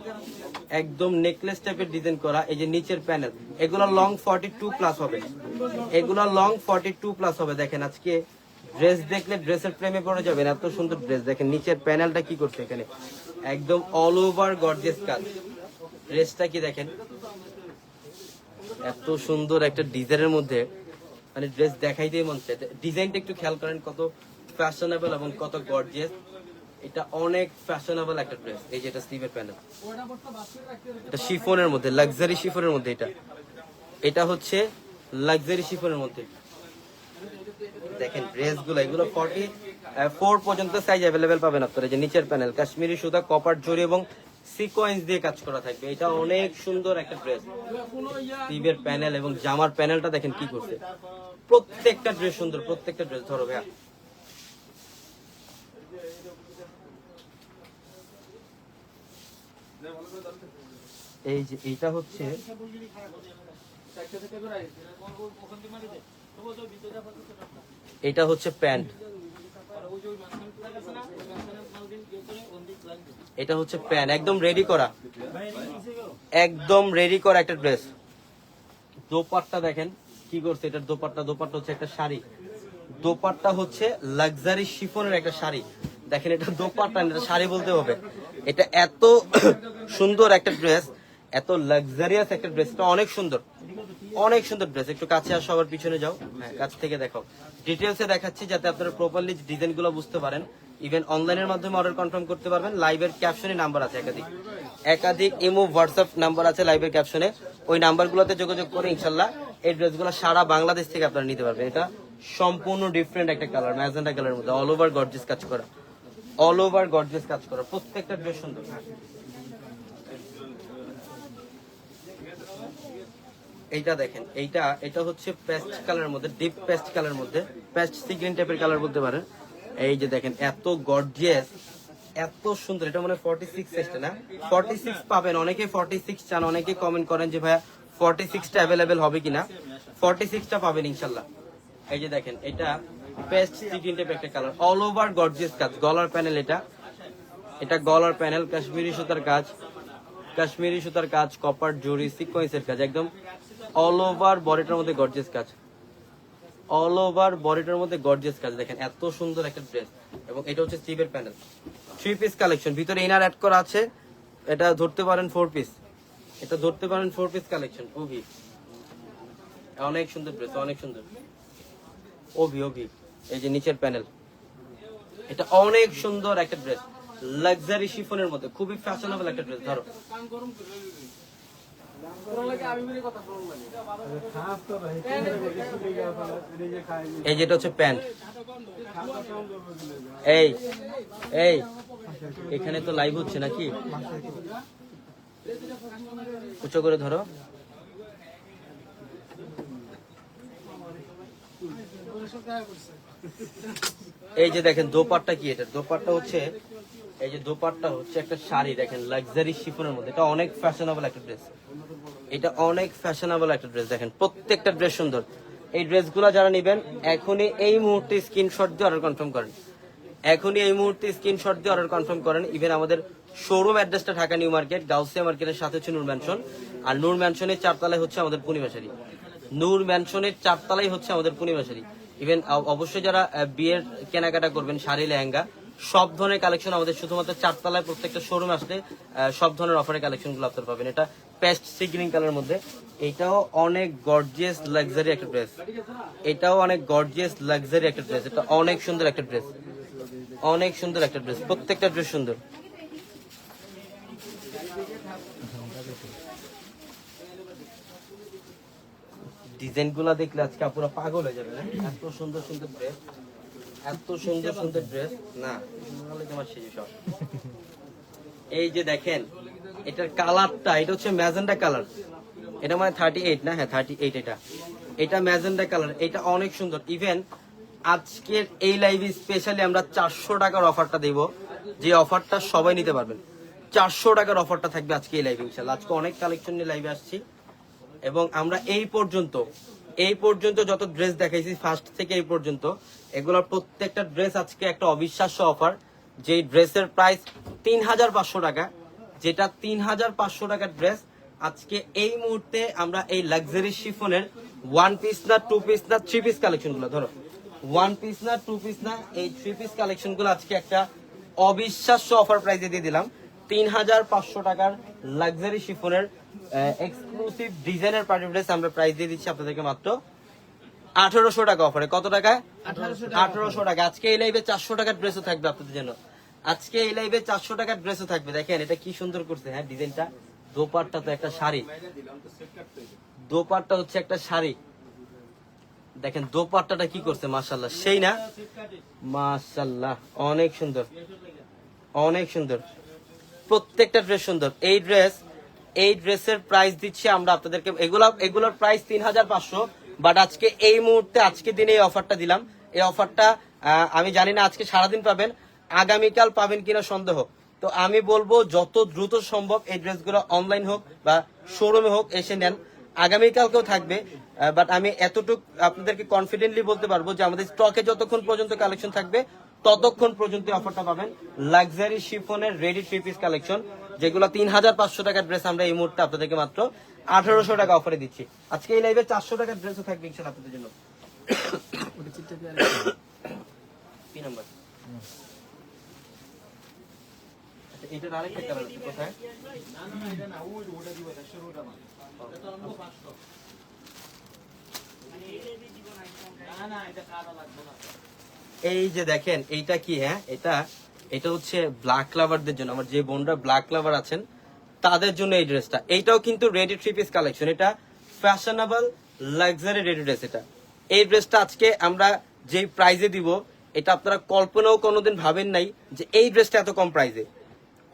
একদম নেকলেস টাইপের ডিজাইন করা। এই যে নিচের প্যানেল, এগুলো লং 42 প্লাস হবে, এগুলো লং 42 প্লাস হবে। দেখেন আজকে ড্রেস দেখলে ড্রেসের প্রেমে পড়ে যাবেন, এত সুন্দর ড্রেস। দেখেন নিচের প্যানেলটা কি করছে এখানে, একদম অল ওভার গর্জিয়াস কাজ। ড্রেসটা কি দেখেন, এত সুন্দর একটা ডিজাইনের মধ্যে, মানে ড্রেস দেখাইতেই মন চায়। ডিজাইনটা একটু খেয়াল করেন, কত ফ্যাশনেবল এবং কত গর্জিয়াস। এটা অনেক ফ্যাশনেবল একটা ড্রেস। এই যে এটা স্লিভের প্যানেল, এটা শিফনের মধ্যে, লাক্সারি শিফনের মধ্যে। এটা হচ্ছে লাক্সারি শিফনের মধ্যে। দেখেন ড্রেসগুলো, এগুলো 44 পর্যন্ত সাইজ অ্যাভেলেবেল পাবেন আপনারা। যে নিচের প্যানেল কাশ্মীরি সুতা, কপার জরি এবং সিকোয়েন্স দিয়ে কাজ করা থাকবে। এটা অনেক সুন্দর একটা ড্রেস। স্লিভের প্যানেল এবং জামার প্যানেলটা দেখেন কি করছে, প্রত্যেকটা ড্রেস সুন্দর, প্রত্যেকটা ড্রেস। ধরো ভাইয়া, এই যে এইটা হচ্ছে, এটা হচ্ছে প্যান্ট, এটা হচ্ছে প্যান্ট, একদম রেডি করা, একদম রেডি করা একটা ড্রেস। দোপাট্টা দেখেন কি করছে, এটার দোপাট্টা হচ্ছে একটা শাড়ি, দোপাট্টা হচ্ছে লাক্সারি শিফনের একটা শাড়ি। দেখেন এটা দোপাট্টা, এটা শাড়ি বলতে হবে। এটা এত সুন্দর একটা ড্রেস, এত লাক্সারিয়াস একটা ড্রেস, এটা অনেক সুন্দর, অনেক সুন্দর ড্রেস। একটু কাছে আসো, আবার পিছনে যাও, হ্যাঁ কাছ থেকে দেখো। ডিটেলসে দেখাচ্ছি যাতে আপনারা প্রপারলি ডিজাইন গুলো বুঝতে পারেন। ইভেন অনলাইনের মাধ্যমে অর্ডার কনফার্ম করতে পারবেন। লাইভের ক্যাপশনে নাম্বার আছে একাধিক ইমো, হোয়াটসঅ্যাপ নাম্বার আছে লাইভের ক্যাপশনে। ওই নাম্বারগুলোতে যোগাযোগ করে ইনশাল্লাহ এই ড্রেসগুলো সারা বাংলাদেশ থেকে আপনারা নিতে পারবেন। এটা সম্পূর্ণ ডিফারেন্ট একটা কালার, ম্যাজেন্টা কালারের মধ্যে, অল ওভার গর্জিয়াস কাজ করা, অল ওভার গর্জিয়াস কাজ করা, প্রত্যেকটা ড্রেস সুন্দর। এইটা দেখেন, এটা হচ্ছে পেস্ট কালারের মধ্যে, ডিপ পেস্ট কালারের মধ্যে, পেস্ট সি গ্রিন টাইপের কালার বলতে পারেন। এই যে দেখেন এত গর্জিয়াস, এত সুন্দর। এটা মানে 46 সাইজটা না, 46 পাবেন। অনেকে 46 চান, অনেকে কমেন্ট করেন যে ভাইয়া 46টা অ্যাভেলেবেল হবে কিনা। 46টা পাবেন ইনশাল্লাহ। এই যে দেখেন, এটা পেস্ট সি গ্রিন টাইপের একটা কালার, অল ওভার গর্জিয়াস কাজ। গলার প্যানেল, এটা গলার প্যানেল, কাশ্মীরি সুতার কাজ, কাশ্মীরি সুতার কাজ, কপার জরি, সিকোয়েন্সের কাজ, একদম অল ওভার বডিটার মধ্যে গর্জিয়াস কাজ, অল ওভার বডিটার মধ্যে গর্জিয়াস কাজ। দেখেন এত সুন্দর একটা ড্রেস। এবং এটা হচ্ছে স্লিভের প্যানেল, 3 পিস কালেকশন, ভিতরে ইনার অ্যাড করা আছে। এটা ধরতে পারেন 4 পিস, এটা ধরতে পারেন 4 পিস কালেকশন। ওভি, অনেক সুন্দর ড্রেস, অনেক সুন্দর। ওভি, এই যে নিচের প্যানেল, এটা অনেক সুন্দর একটা ড্রেস, লাক্সারি শিফনের মধ্যে, খুবই ফ্যাশনেবল একটা ড্রেস। ধরো এই যেটা হচ্ছে প্যান্ট। এই এখানে তো লাইভ হচ্ছে নাকি, উঁচু করে ধরো। এই যে দেখেন দোপাট্টা কি, এটা দোপাট্টা হচ্ছে, এই যে দোপাট্টা হচ্ছে একটা শাড়ি, দেখেন লাক্সারি শিফনের মধ্যে। এটা অনেক ফ্যাশনেবল একটা ড্রেস, এটা অনেক ফ্যাশনেবল একটা ড্রেস। দেখেন প্রত্যেকটা ড্রেস সুন্দর। এই ড্রেসগুলো যারা নেবেন এখনই এই মুহূর্তে স্ক্রিনশট দিয়ে অর্ডার কনফার্ম করেন, এখনই এই মুহূর্তে স্ক্রিনশট দিয়ে অর্ডার কনফার্ম করেন। ইভেন আমাদের শোরুম অ্যাড্রেসটা ঢাকা নিউ মার্কেট, গাউসিয়া মার্কেটের সাথে হচ্ছে নূর ম্যানশন। আর নূর ম্যানশনের 4 তলায় হচ্ছে আমাদের পূর্ণিমাশারি, নূর ম্যানশনের 4 তলায় হচ্ছে আমাদের পূর্ণিমাশারি। ইভেন অবশ্যই যারা বিয়ের কেনাকাটা করবেন, শাড়ি লেহেঙ্গা সব ধরনের কালেকশন আমাদের শুধুমাত্র 4 তলায় প্রত্যেকটা শোরুম আসলে সব ধরনের অফারের কালেকশন গুলো আপনারা পাবেন। এটা পেস্ট সি গ্রিন কালার মধ্যে, এটাও অনেক গর্জিয়াস লাক্সারি একটা ড্রেস, এটাও অনেক গর্জিয়াস লাক্সারি একটা ড্রেস। এটা অনেক সুন্দর একটা ড্রেস, অনেক সুন্দর একটা ড্রেস, প্রত্যেকটা ড্রেস সুন্দর। ডিজাইন গুলা দেখলে আজকে পুরো পাগল হয়ে যাবে, এত সুন্দর সুন্দর ড্রেস, এত সুন্দর সুন্দর ড্রেস। না তোমার সেই সব, এই যে দেখেন এটার কালারটা, এটা হচ্ছে ম্যাজেন্টা কালার, এটা মানে 38 না? হ্যাঁ 38 এটা। এটা ম্যাজেন্ডা কালার, এটা অনেক সুন্দর। ইভেন আজকের এই লাইভে স্পেশালি আমরা 400 টাকার অফারটা দেব, যে অফারটা সবাই নিতে পারবেন। 400 টাকার অফারটা থাকবে আজকে এই লাইভে ইনশাআল্লাহ। আজকে অনেক কালেকশন নিয়ে লাইভে আসছি এবং আমরা এই পর্যন্ত যত ড্রেস দেখাইছি ফার্স্ট থেকে এই পর্যন্ত, এগুলোর প্রত্যেকটা ড্রেস আজকে একটা অবিশ্বাস্য অফার। যেই ড্রেসের প্রাইস 3500 টাকা, যেটা 3500 টাকার ড্রেস আজকে এই মুহূর্তে আমরা এই লাক্সারি শিফনের 1 পিস না 2 পিস না 3 পিস কালেকশন গুলো, ধরো 1 পিস না 2 পিস না এই 3 পিস কালেকশন গুলো আজকে একটা অবিশ্বাস্য অফার প্রাইসে দিয়ে দিলাম। 3500 টাকার লাক্সারি শিফনের এক্সক্লুসিভ ডিজাইনের পার্টি ড্রেস আমরা প্রাইস দিয়ে দিচ্ছি আপনাদেরকে মাত্র 1800 টাকা অফারে। কত টাকায়? 1800 টাকা। আজকে এই লাইভে 400 টাকার ড্রেসও থাকবে আপনাদের জন্য। আজকে এই লাইভে 400 টাকার ড্রেসও থাকবে। দেখেন এটা কি সুন্দর করছে, হ্যাঁ ডিজাইনটা। দোপাট্টা তো একটা শাড়ি, দোপাট্টা হচ্ছে একটা শাড়ি। দেখেন দোপাট্টাটা কি করছে, মাশাআল্লাহ সেই না? মাশাআল্লাহ অনেক সুন্দর, অনেক সুন্দর। প্রত্যেকটা ড্রেস সুন্দর। এই ড্রেসের প্রাইস দিচ্ছি আমরা আপনাদেরকে, এগুলোর প্রাইস 3500, বাট আজকে এই মুহূর্তে আজকে দিনে এই অফারটা দিলাম। এই অফারটা আমি জানি না আজকে সারাদিন পাবেন, আগামীকাল পাবেন কিনা সন্দেহ। তো আমি বলবো যত দ্রুত সম্ভব এই ড্রেসগুলো অনলাইন হোক বা শোরুমে হোক এসে নেন। আগামীকালকেও থাকবে, বাট আমি এতটুকু আপনাদেরকে কনফিডেন্টলি বলতে পারবো যে আমাদের স্টকে যতক্ষণ পর্যন্ত কালেকশন থাকবে ততক্ষণ পর্যন্ত অফারটা পাবেন। লাক্সারি শিফনের রেডি 3 পিস কালেকশন, যেগুলো 3500 টাকার ড্রেস আমরা এই মুহূর্তে আপনাদেরকে মাত্র 1800 টাকা অফারে দিচ্ছি। আজকে এই লাইভে 400 টাকার ড্রেসও থাকবে ইনশাআল্লাহ আপনাদের জন্য। কি নাম্বার? আচ্ছা এটার আরেকটা কালার আছে কোথায়? এই যে দেখেন এইটা কি, হ্যাঁ এটা হচ্ছে ব্ল্যাক লাভারদের জন্য। আমার যে বোনরা ব্ল্যাক লাভার আছেন তাদের জন্য এই ড্রেসটা। এইটাও কিন্তু রেডি 3 পিস কালেকশন, এটা ফ্যাশনেবল লাক্সারি রেডি ড্রেস। এটা এই ড্রেসটা আজকে আমরা যে প্রাইজে দিব, এটা আপনারা কল্পনাও কোনোদিন ভাবেন নাই যে এই ড্রেসটা এত কম প্রাইজে,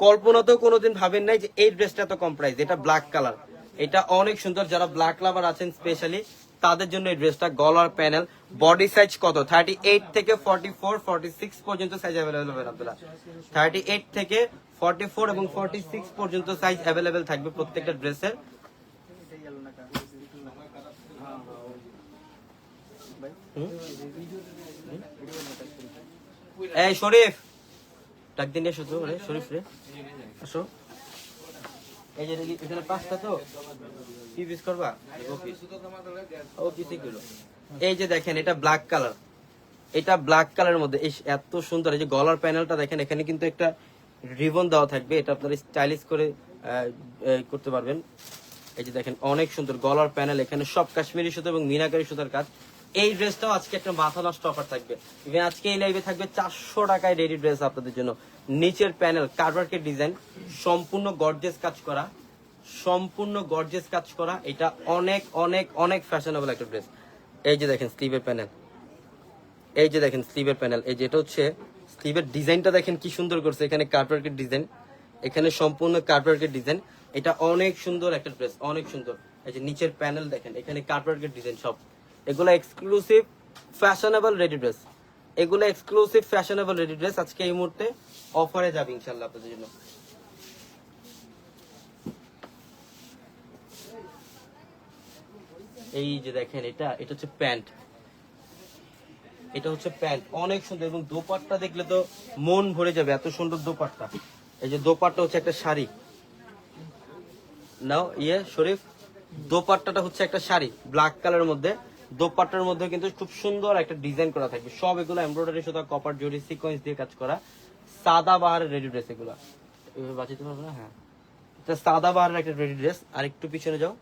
কল্পনাতেও কোনোদিন ভাবেন নাই যে এই ড্রেসটা এত কম প্রাইজে। এটা ব্ল্যাক কালার, এটা অনেক সুন্দর। যারা ব্ল্যাক লাভার আছেন স্পেশালি তাদের জন্য এই ড্রেসটা। গলার প্যানেল, বডি সাইজ কত? 38 থেকে 44 46 পর্যন্ত সাইজ অ্যাভেলেবেল হবে আপনারা। 38 থেকে 44 এবং 46 পর্যন্ত সাইজ অ্যাভেলেবেল থাকবে প্রত্যেকটা ড্রেসের। এই শরীফ ডাক দিন রে, শুধু রে শরীফ রে আসো। এই যে এখানে 5টা তো কি পিস করবা? ও পিস গুলো। এই যে দেখেন এটা ব্ল্যাক কালার, এটা ব্ল্যাক কালারের মধ্যে এত সুন্দর। এই যে গলার প্যানেলটা দেখেন, এখানে কিন্তু একটা রিবন দেওয়া থাকবে, এটা আপনারা স্টাইলিশ করে করতে পারবেন। এই যে দেখেন অনেক সুন্দর গলার প্যানেল, এখানে সব কাশ্মীরি সুতো এবং মিনাকারি সুতার কাজ। এই ড্রেসটাও আজকে একটা মাথা নষ্ট অফার থাকবে। ইভেন আজকে এই লাইভে থাকবে 400 টাকায় রেডি ড্রেস আপনাদের জন্য। নিচের প্যানেল কার্ভারকের ডিজাইন, সম্পূর্ণ গর্জিয়াস কাজ করা, সম্পূর্ণ গর্জিয়াস কাজ করা। এটা অনেক অনেক অনেক ফ্যাশনেবল একটা ড্রেস। এই যে দেখেন স্লিভের প্যানেল, এই যে দেখেন স্লিভের প্যানেল, এই যে এটা হচ্ছে স্লিভের ডিজাইনটা দেখেন কি সুন্দর করছে। এখানে কার্ভারকের ডিজাইন, এখানে সম্পূর্ণ কার্ভারকের ডিজাইন। এটা অনেক সুন্দর একটা ড্রেস, অনেক সুন্দর। এই যে নিচের প্যানেল দেখেন, এখানে কার্ভারকের ডিজাইন সব। এগুলো এক্সক্লুসিভ ফ্যাশনেবল রেডি ড্রেস, এগুলো এক্সক্লুসিভ ফ্যাশনেবল রেডি ড্রেস আজকে এই মুহূর্তে অফারে যাবে ইনশাআল্লাহ আপনাদের জন্য। এই যে দেখেন এটা হচ্ছে প্যান্ট, এটা হচ্ছে প্যান্ট অনেক সুন্দর এবং দোপাট্টা দেখলে তো মন ভরে যাবে, এত সুন্দর দোপাট্টা। এই যে দোপাট্টা হচ্ছে একটা শাড়ি, নাও শরীফ, দোপাট্টাটা হচ্ছে একটা শাড়ি ব্ল্যাক কালারের মধ্যে। দোপাট্টার মধ্যে কিন্তু খুব সুন্দর একটা ডিজাইন করা থাকবে। সব এগুলো এমব্রয়ডারি সুতা, কপার জরি, সিকোয়েন্স দিয়ে কাজ করা। সাদা বাহারের রেডি ড্রেস এগুলো, এভাবে বাঁচাতে পারবো না। হ্যাঁ এটা সাদা বাহারের একটা রেডি ড্রেস। আর একটু পিছনে যাও,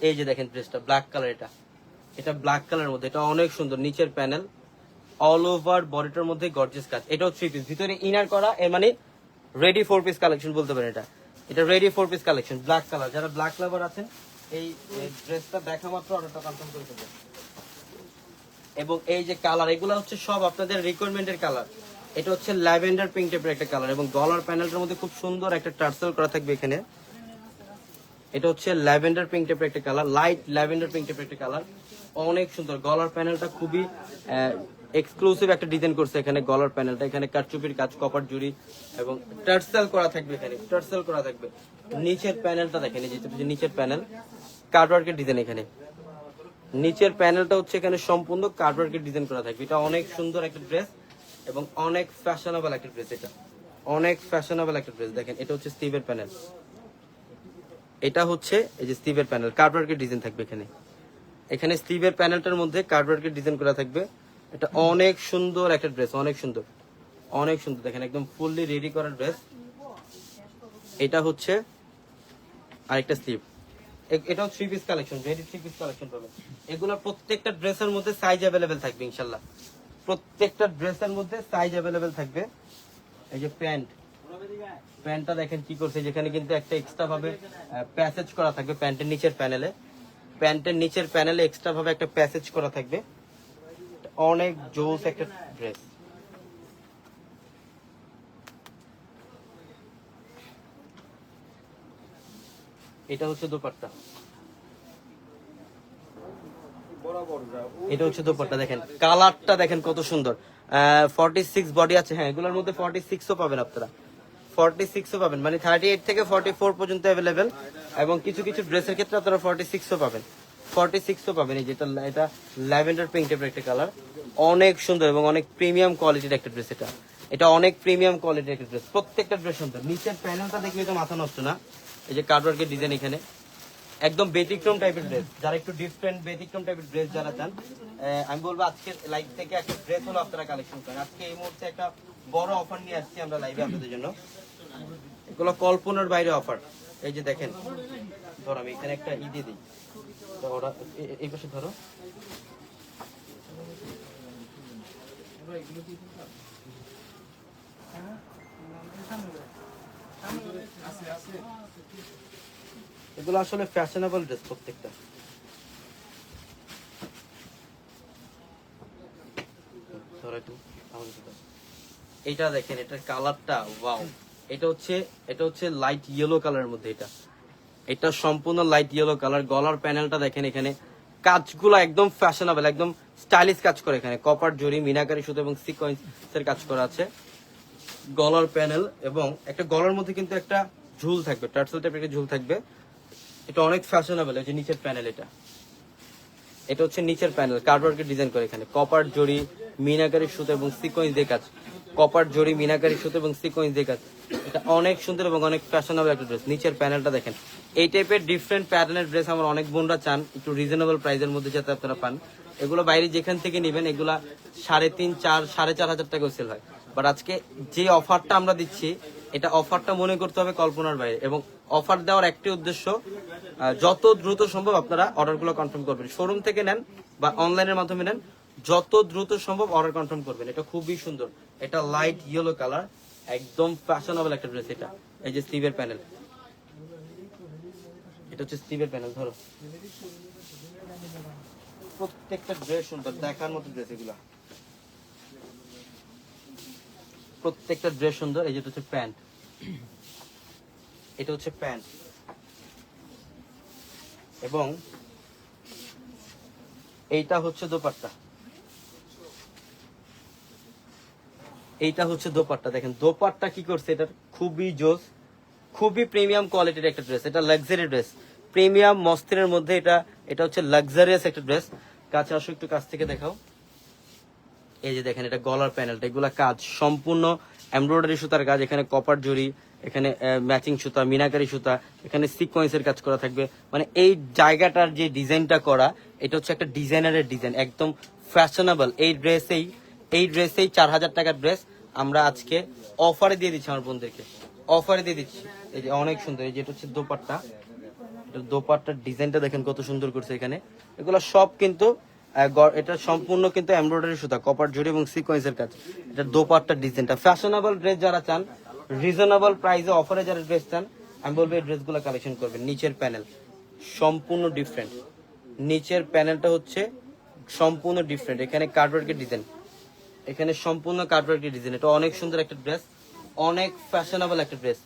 এই যে দেখেন ড্রেসটা ব্ল্যাক কালার, এটা ব্ল্যাক কালারের মধ্যে, এটা অনেক সুন্দর। নিচের প্যানেল, অল ওভার বডিটার মধ্যে গর্জিয়াস কাজ। এটাও 3 পিস, ভিতরে ইনার করা, এর মানে রেডি 4 পিস কালেকশন বলতে পারেন। এটা ready 4 piece collection, black colour. যারা ব্ল্যাক লাভার আছেন এই ড্রেসটা দেখা মাত্র অর্ডারটা কনফার্ম করে ফেলবেন। এবং এই যে কালার, এগুলো হচ্ছে সব আপনাদের রিকোয়ারমেন্টের কালার। এটা হচ্ছে ল্যাভেন্ডার পিঙ্ক টাইপের একটা কালার এবং গলার প্যানেলটার মধ্যে খুব সুন্দর একটা টার্সেল করা থাকবে এখানে। এটা হচ্ছে ল্যাভেন্ডার পিঙ্ক টাইপের একটা কালার, লাইট ল্যাভেন্ডার পিঙ্ক টাইপের একটা কালার, অনেক সুন্দর। গলার প্যানেলটা খুবই এক্সক্লুসিভ একটা ডিজাইন করছে এখানে। গলার প্যানেলটা এখানে কারচুপির কাজ, কপার জুড়ি এবং টার্সেল করা থাকবে, এখানে টার্সেল করা থাকবে। নিচের প্যানেলটা দেখেন, এই যে নিচের প্যানেল কার্ডওয়ার্কের ডিজাইন, এখানে নিচের প্যানেলটা হচ্ছে এখানে সম্পূর্ণ কার্ডওয়ার্কের ডিজাইন করা থাকবে। এটা অনেক সুন্দর একটা ড্রেস এবং অনেক ফ্যাশনেবল একটা ড্রেস। এটা অনেক ফ্যাশনেবল একটা ড্রেস। দেখেন এটা হচ্ছে স্টিভের প্যানেল, এটা হচ্ছে এই যে স্টিভের প্যানেল, কার্ডওয়ার্কের ডিজাইন থাকবে এখানে। এখানে স্টিভের প্যানেলটার মধ্যে কার্ডওয়ার্কের ডিজাইন করা থাকবে। এটা অনেক সুন্দর একটা ড্রেস, অনেক সুন্দর, অনেক সুন্দর। দেখেন একদম ফুললি রেডি করা ড্রেস। এটা হচ্ছে আরেকটা স্লিভ। এটাও 3 piece collection, ready 3 piece collection পাবেন। এগুলো প্রত্যেকটা ড্রেসের মধ্যে সাইজ অ্যাভেলেবেল থাকবে ইনশাআল্লাহ। প্রত্যেকটা ড্রেসের মধ্যে সাইজ অ্যাভেলেবেল থাকবে। এই যে প্যান্টটা দেখেন কি করছে, যেখানে কিন্তু একটা এক্সট্রা ভাবে প্যাসেজ করা থাকবে প্যান্টের নিচের প্যানেলে। প্যান্টের নিচের প্যানেলে এক্সট্রা ভাবে একটা প্যাসেজ করা থাকবে। অনেক জোস একটা ড্রেস। এটা হচ্ছে দোপাট্টা, এটা হচ্ছে দোপাট্টা। দেখেন কালারটা দেখেন কত সুন্দর। 46 বডি আছে, হ্যাঁ এগুলোর মধ্যে 46ও পাবেন আপনারা, 46ও পাবেন, মানে 38 থেকে 44 পর্যন্ত অ্যাভেলেবেল। এবং কিছু কিছু ড্রেসের ক্ষেত্রে আপনারা 46ও পাবেন, 46ও পাবেন। এই যেটা এটা ল্যাভেন্ডার পিঙ্ক টাইপের একটা কালার, অনেক সুন্দর এবং অনেক প্রিমিয়াম কোয়ালিটির একটা ড্রেস। এটা অনেক প্রিমিয়াম কোয়ালিটির একটা ড্রেস। প্রত্যেকটা ড্রেস সুন্দর। নিচের প্যানেলটা দেখলে তো মাথা নষ্ট না। এই যে কার্ডওয়ার্কের ডিজাইন এখানে, একদম ব্যতিক্রম টাইপের ড্রেস। যারা একটু ডিফারেন্ট ব্যতিক্রম টাইপের ড্রেস যারা চান, আমি বলবো আজকে লাইভ থেকে একটা ড্রেস হলো আপনারা কালেকশন করেন। আজকে এই মুহূর্তে একটা বড় অফার নিয়ে আসছি আমরা লাইভে আপনাদের জন্য। এগুলো কল্পনার বাইরে অফার। এই যে দেখেন, ধরো আমি এখানে একটা দিয়ে দিই, তো ওরা এই পাশে ধরো। এগুলো আসলে ফ্যাশনেবল ড্রেস প্রত্যেকটা। এইটা দেখেন, এটার কালারটা ওয়াও। এটা হচ্ছে লাইট ইয়েলো কালারের মধ্যে। এটা সম্পূর্ণ লাইট ইয়েলো কালার। গলার প্যানেলটা দেখেন, এখানে কাজগুলো একদম ফ্যাশনেবল, একদম স্টাইলিশ কাজ করে। এখানে কপার জরি, মিনাকারি সুতো এবং সিকোয়েন্সের কাজ করা আছে গলার প্যানেল। এবং একটা গলার মধ্যে কিন্তু একটা ঝুল থাকবে, টার্সেল টাইপের একটা ঝুল থাকবে। এটা অনেক ফ্যাশনেবল। এই যে নিচের প্যানেল, এটা হচ্ছে নিচের প্যানেল, কার্ডওয়ার্কের ডিজাইন করে। এখানে কপার জরি, মিনাকারি সুতো এবং সিকোয়েন্স দিয়ে কাজ, কপার জরি, মিনাকারি সুতো এবং সিকোয়েন্স দিয়ে কাজ। এটা অনেক সুন্দর এবং অনেক ফ্যাশনেবল একটা ড্রেস। নিচের প্যানেলটা দেখেন। এই টাইপের ডিফারেন্ট প্যাটার্নের ড্রেস আমার অনেক বোনরা চান একটু রিজনেবল প্রাইসের মধ্যে যাতে আপনারা পান। এগুলো বাইরে যেখান থেকে নেবেন এগুলা 3.5, 4, 4.5 টাকা সেল হয়। বাট আজকে যে অফারটা আমরা দিচ্ছি, এটা অফারটা মনে করতে হবে কল্পনার বাইরে। এবং অফার দেওয়ার একটি উদ্দেশ্য, যত দ্রুত সম্ভব আপনারা অর্ডারগুলো কনফার্ম করবেন। শোরুম থেকে নেন বা অনলাইনের মাধ্যমে নেন, যত দ্রুত সম্ভব অর্ডার কনফার্ম করবেন। এটা খুবই সুন্দর। এটা লাইট ইয়েলো কালার, একদম ফ্যাশনেবল একটা ড্রেস। এটা এই যে স্টিভের প্যানেল, এটা হচ্ছে স্টিভের প্যানেল। ধরো প্রত্যেকটা ড্রেস সুন্দর, দেখার মতো ড্রেস। এগুলা প্রত্যেকটা ড্রেস সুন্দর। এই যেটা হচ্ছে প্যান্ট, এটা হচ্ছে প্যান্ট। এবং এইটা হচ্ছে দোপাট্টা, এইটা হচ্ছে দোপাট্টা। দেখেন দোপাট্টা কি করছে, এটা খুবই জোস, খুবই প্রিমিয়াম কোয়ালিটির একটা ড্রেস। এটা লাক্সারি ড্রেস, প্রিমিয়াম মসলিনের মধ্যে। এটা হচ্ছে লাক্সারিয়াস একটা ড্রেস। কাছে আসো, একটু কাছ থেকে দেখাও। এই যে দেখেন, এটা গলার প্যানেলটা, এগুলা কাজ সম্পূর্ণ এমব্রয়ডারি সুতার কাজ। এখানে কপার জরি, এখানে ম্যাচিং সুতা, মিনাকারি সুতা, এখানে সিকোয়েন্সের কাজ করা থাকবে। মানে এই জায়গাটার যে ডিজাইনটা করা, এটা হচ্ছে একটা ডিজাইনারের ডিজাইন, একদম ফ্যাশনেবল। এই ড্রেসেই 4,000 টাকার ড্রেস আমরা আজকে অফারে দিয়ে দিচ্ছি আমার বোনদেরকে, অফারে দিয়ে দিচ্ছি। এই যে অনেক সুন্দর। এই যে এটা হচ্ছে দোপাট্টা, দোপাট্টার ডিজাইনটা দেখেন কত সুন্দর করছে এখানে। এগুলো সব কিন্তু এটা সম্পূর্ণ কিন্তু এমব্রয়ডারি সুতা, কপার জরি এবং সিকোয়েন্সের কাজ। এটা দোপাট্টার ডিজাইনটা। ফ্যাশনেবল ড্রেস যারা চান, রিজনেবল প্রাইসে অফারে যারা ড্রেস চান, আমি বলবো এই ড্রেসগুলো কালেকশন করবেন। নিচের প্যানেল সম্পূর্ণ ডিফারেন্ট, নিচের প্যানেলটা হচ্ছে সম্পূর্ণ ডিফারেন্ট। এখানে কার্ডওয়ার্কের ডিজাইন, এখানে সম্পূর্ণ কার্ডওয়ার্কের ডিজাইন। এটা অনেক সুন্দর একটা ড্রেস, অনেক ফ্যাশনেবল একটা ড্রেস।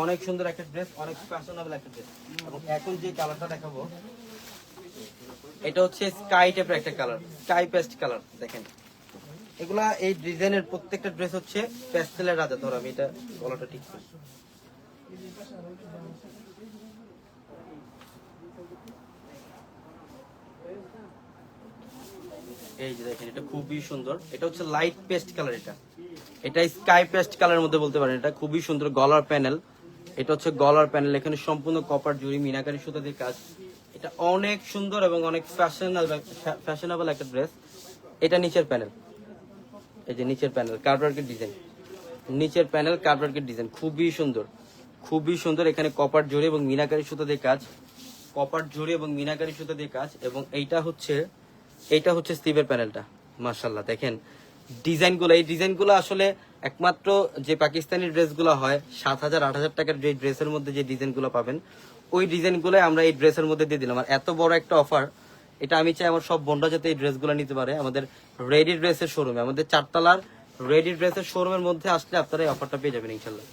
অনেক সুন্দর একটা ড্রেস, অনেক ফ্যাশনেবল একটা ড্রেস। এবং এখন যে কালারটা দেখাবো এটা হচ্ছে স্কাই টাইপের একটা কালার, স্কাই পেস্ট কালার। দেখেন এগুলা এই ডিজাইনের প্রত্যেকটা ড্রেস হচ্ছে প্যাস্টেলের রাজা। ধরো আমি এটা গলাটা ঠিক করি। এই যে দেখেন এটা খুবই সুন্দর, এটা হচ্ছে লাইট পেস্ট কালার, এটা স্কাই পেস্ট কালারের মধ্যে বলতে পারেন। এটা খুবই সুন্দর গলার প্যানেল, এটা হচ্ছে গলার প্যানেল, এখানে সম্পূর্ণ কপার জুড়ি মিনাকারি সুতা দিয়ে কাজ। এটা অনেক সুন্দর এবং অনেক ফ্যাশনেবল একটা ড্রেস। এটা নিচের প্যানেল, এই যে নিচের প্যানেল কার্ডওয়ার্কের ডিজাইন, নিচের প্যানেল কার্ডওয়ার্কের ডিজাইন খুবই সুন্দর, খুবই সুন্দর। এখানে কপার জুড়ি এবং মিনাকারি সুতা দিয়ে কাজ, কপার জুড়ি এবং মিনাকারি সুতা দিয়ে কাজ। এবং এইটা হচ্ছে স্টিভের প্যানেলটা। মাশাআল্লাহ দেখেন ডিজাইনগুলো, এই ডিজাইনগুলো আসলে একমাত্র যে পাকিস্তানি ড্রেসগুলো হয় 7,000 8,000 টাকার যে ড্রেসের মধ্যে যে ডিজাইনগুলো পাবেন, ওই ডিজাইনগুলো আমরা এই ড্রেসের মধ্যে দিয়ে দিলাম। আর এত বড় একটা অফার, এটা আমি চাই আমার সব বোনরা যাতে এই ড্রেসগুলো নিতে পারে। আমাদের রেডি ড্রেসের শোরুমে, আমাদের 4 তলার রেডি ড্রেসের শোরুমের মধ্যে আসলে আপনারা এই অফারটা পেয়ে যাবেন ইনশাল্লাহ।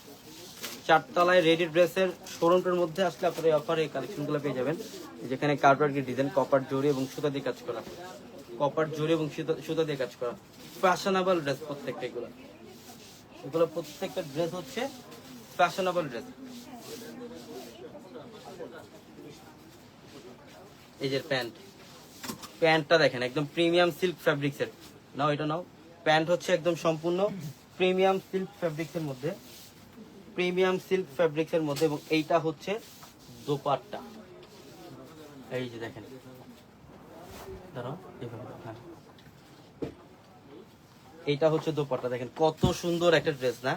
4 তলায় রেডি ড্রেসের শোরুমের মধ্যে আসলে আপনারা এই অফার, এই কালেকশনগুলো পেয়ে যাবেন, যেখানে কার্ডওয়ার্কের ডিজাইন, কপার জড়ি এবং সুতা দিয়ে কাজ করা, কপার জড়ি এবং সুতা দিয়ে কাজ করা, ফ্যাশনেবল ড্রেস প্রত্যেকটা। এগুলো প্রত্যেকটা ড্রেস হচ্ছে ফ্যাশনেবল ড্রেস। এই যে প্যান্টটা দেখেন একদম প্রিমিয়াম সিল্ক ফ্যাব্রিক্সের। নাও এটা নাও, প্যান্ট হচ্ছে একদম সম্পূর্ণ প্রিমিয়াম সিল্ক ফ্যাব্রিক্সের মধ্যে, প্রিমিয়াম সিল্ক ফ্যাব্রিক্সের মধ্যে। এবং এইটা হচ্ছে দোপাট্টা, এই যে দেখেন, দাঁড়াও এইভাবে, হ্যাঁ এইটা হচ্ছে দোপাট্টা। দেখেন কত সুন্দর একটা ড্রেস না,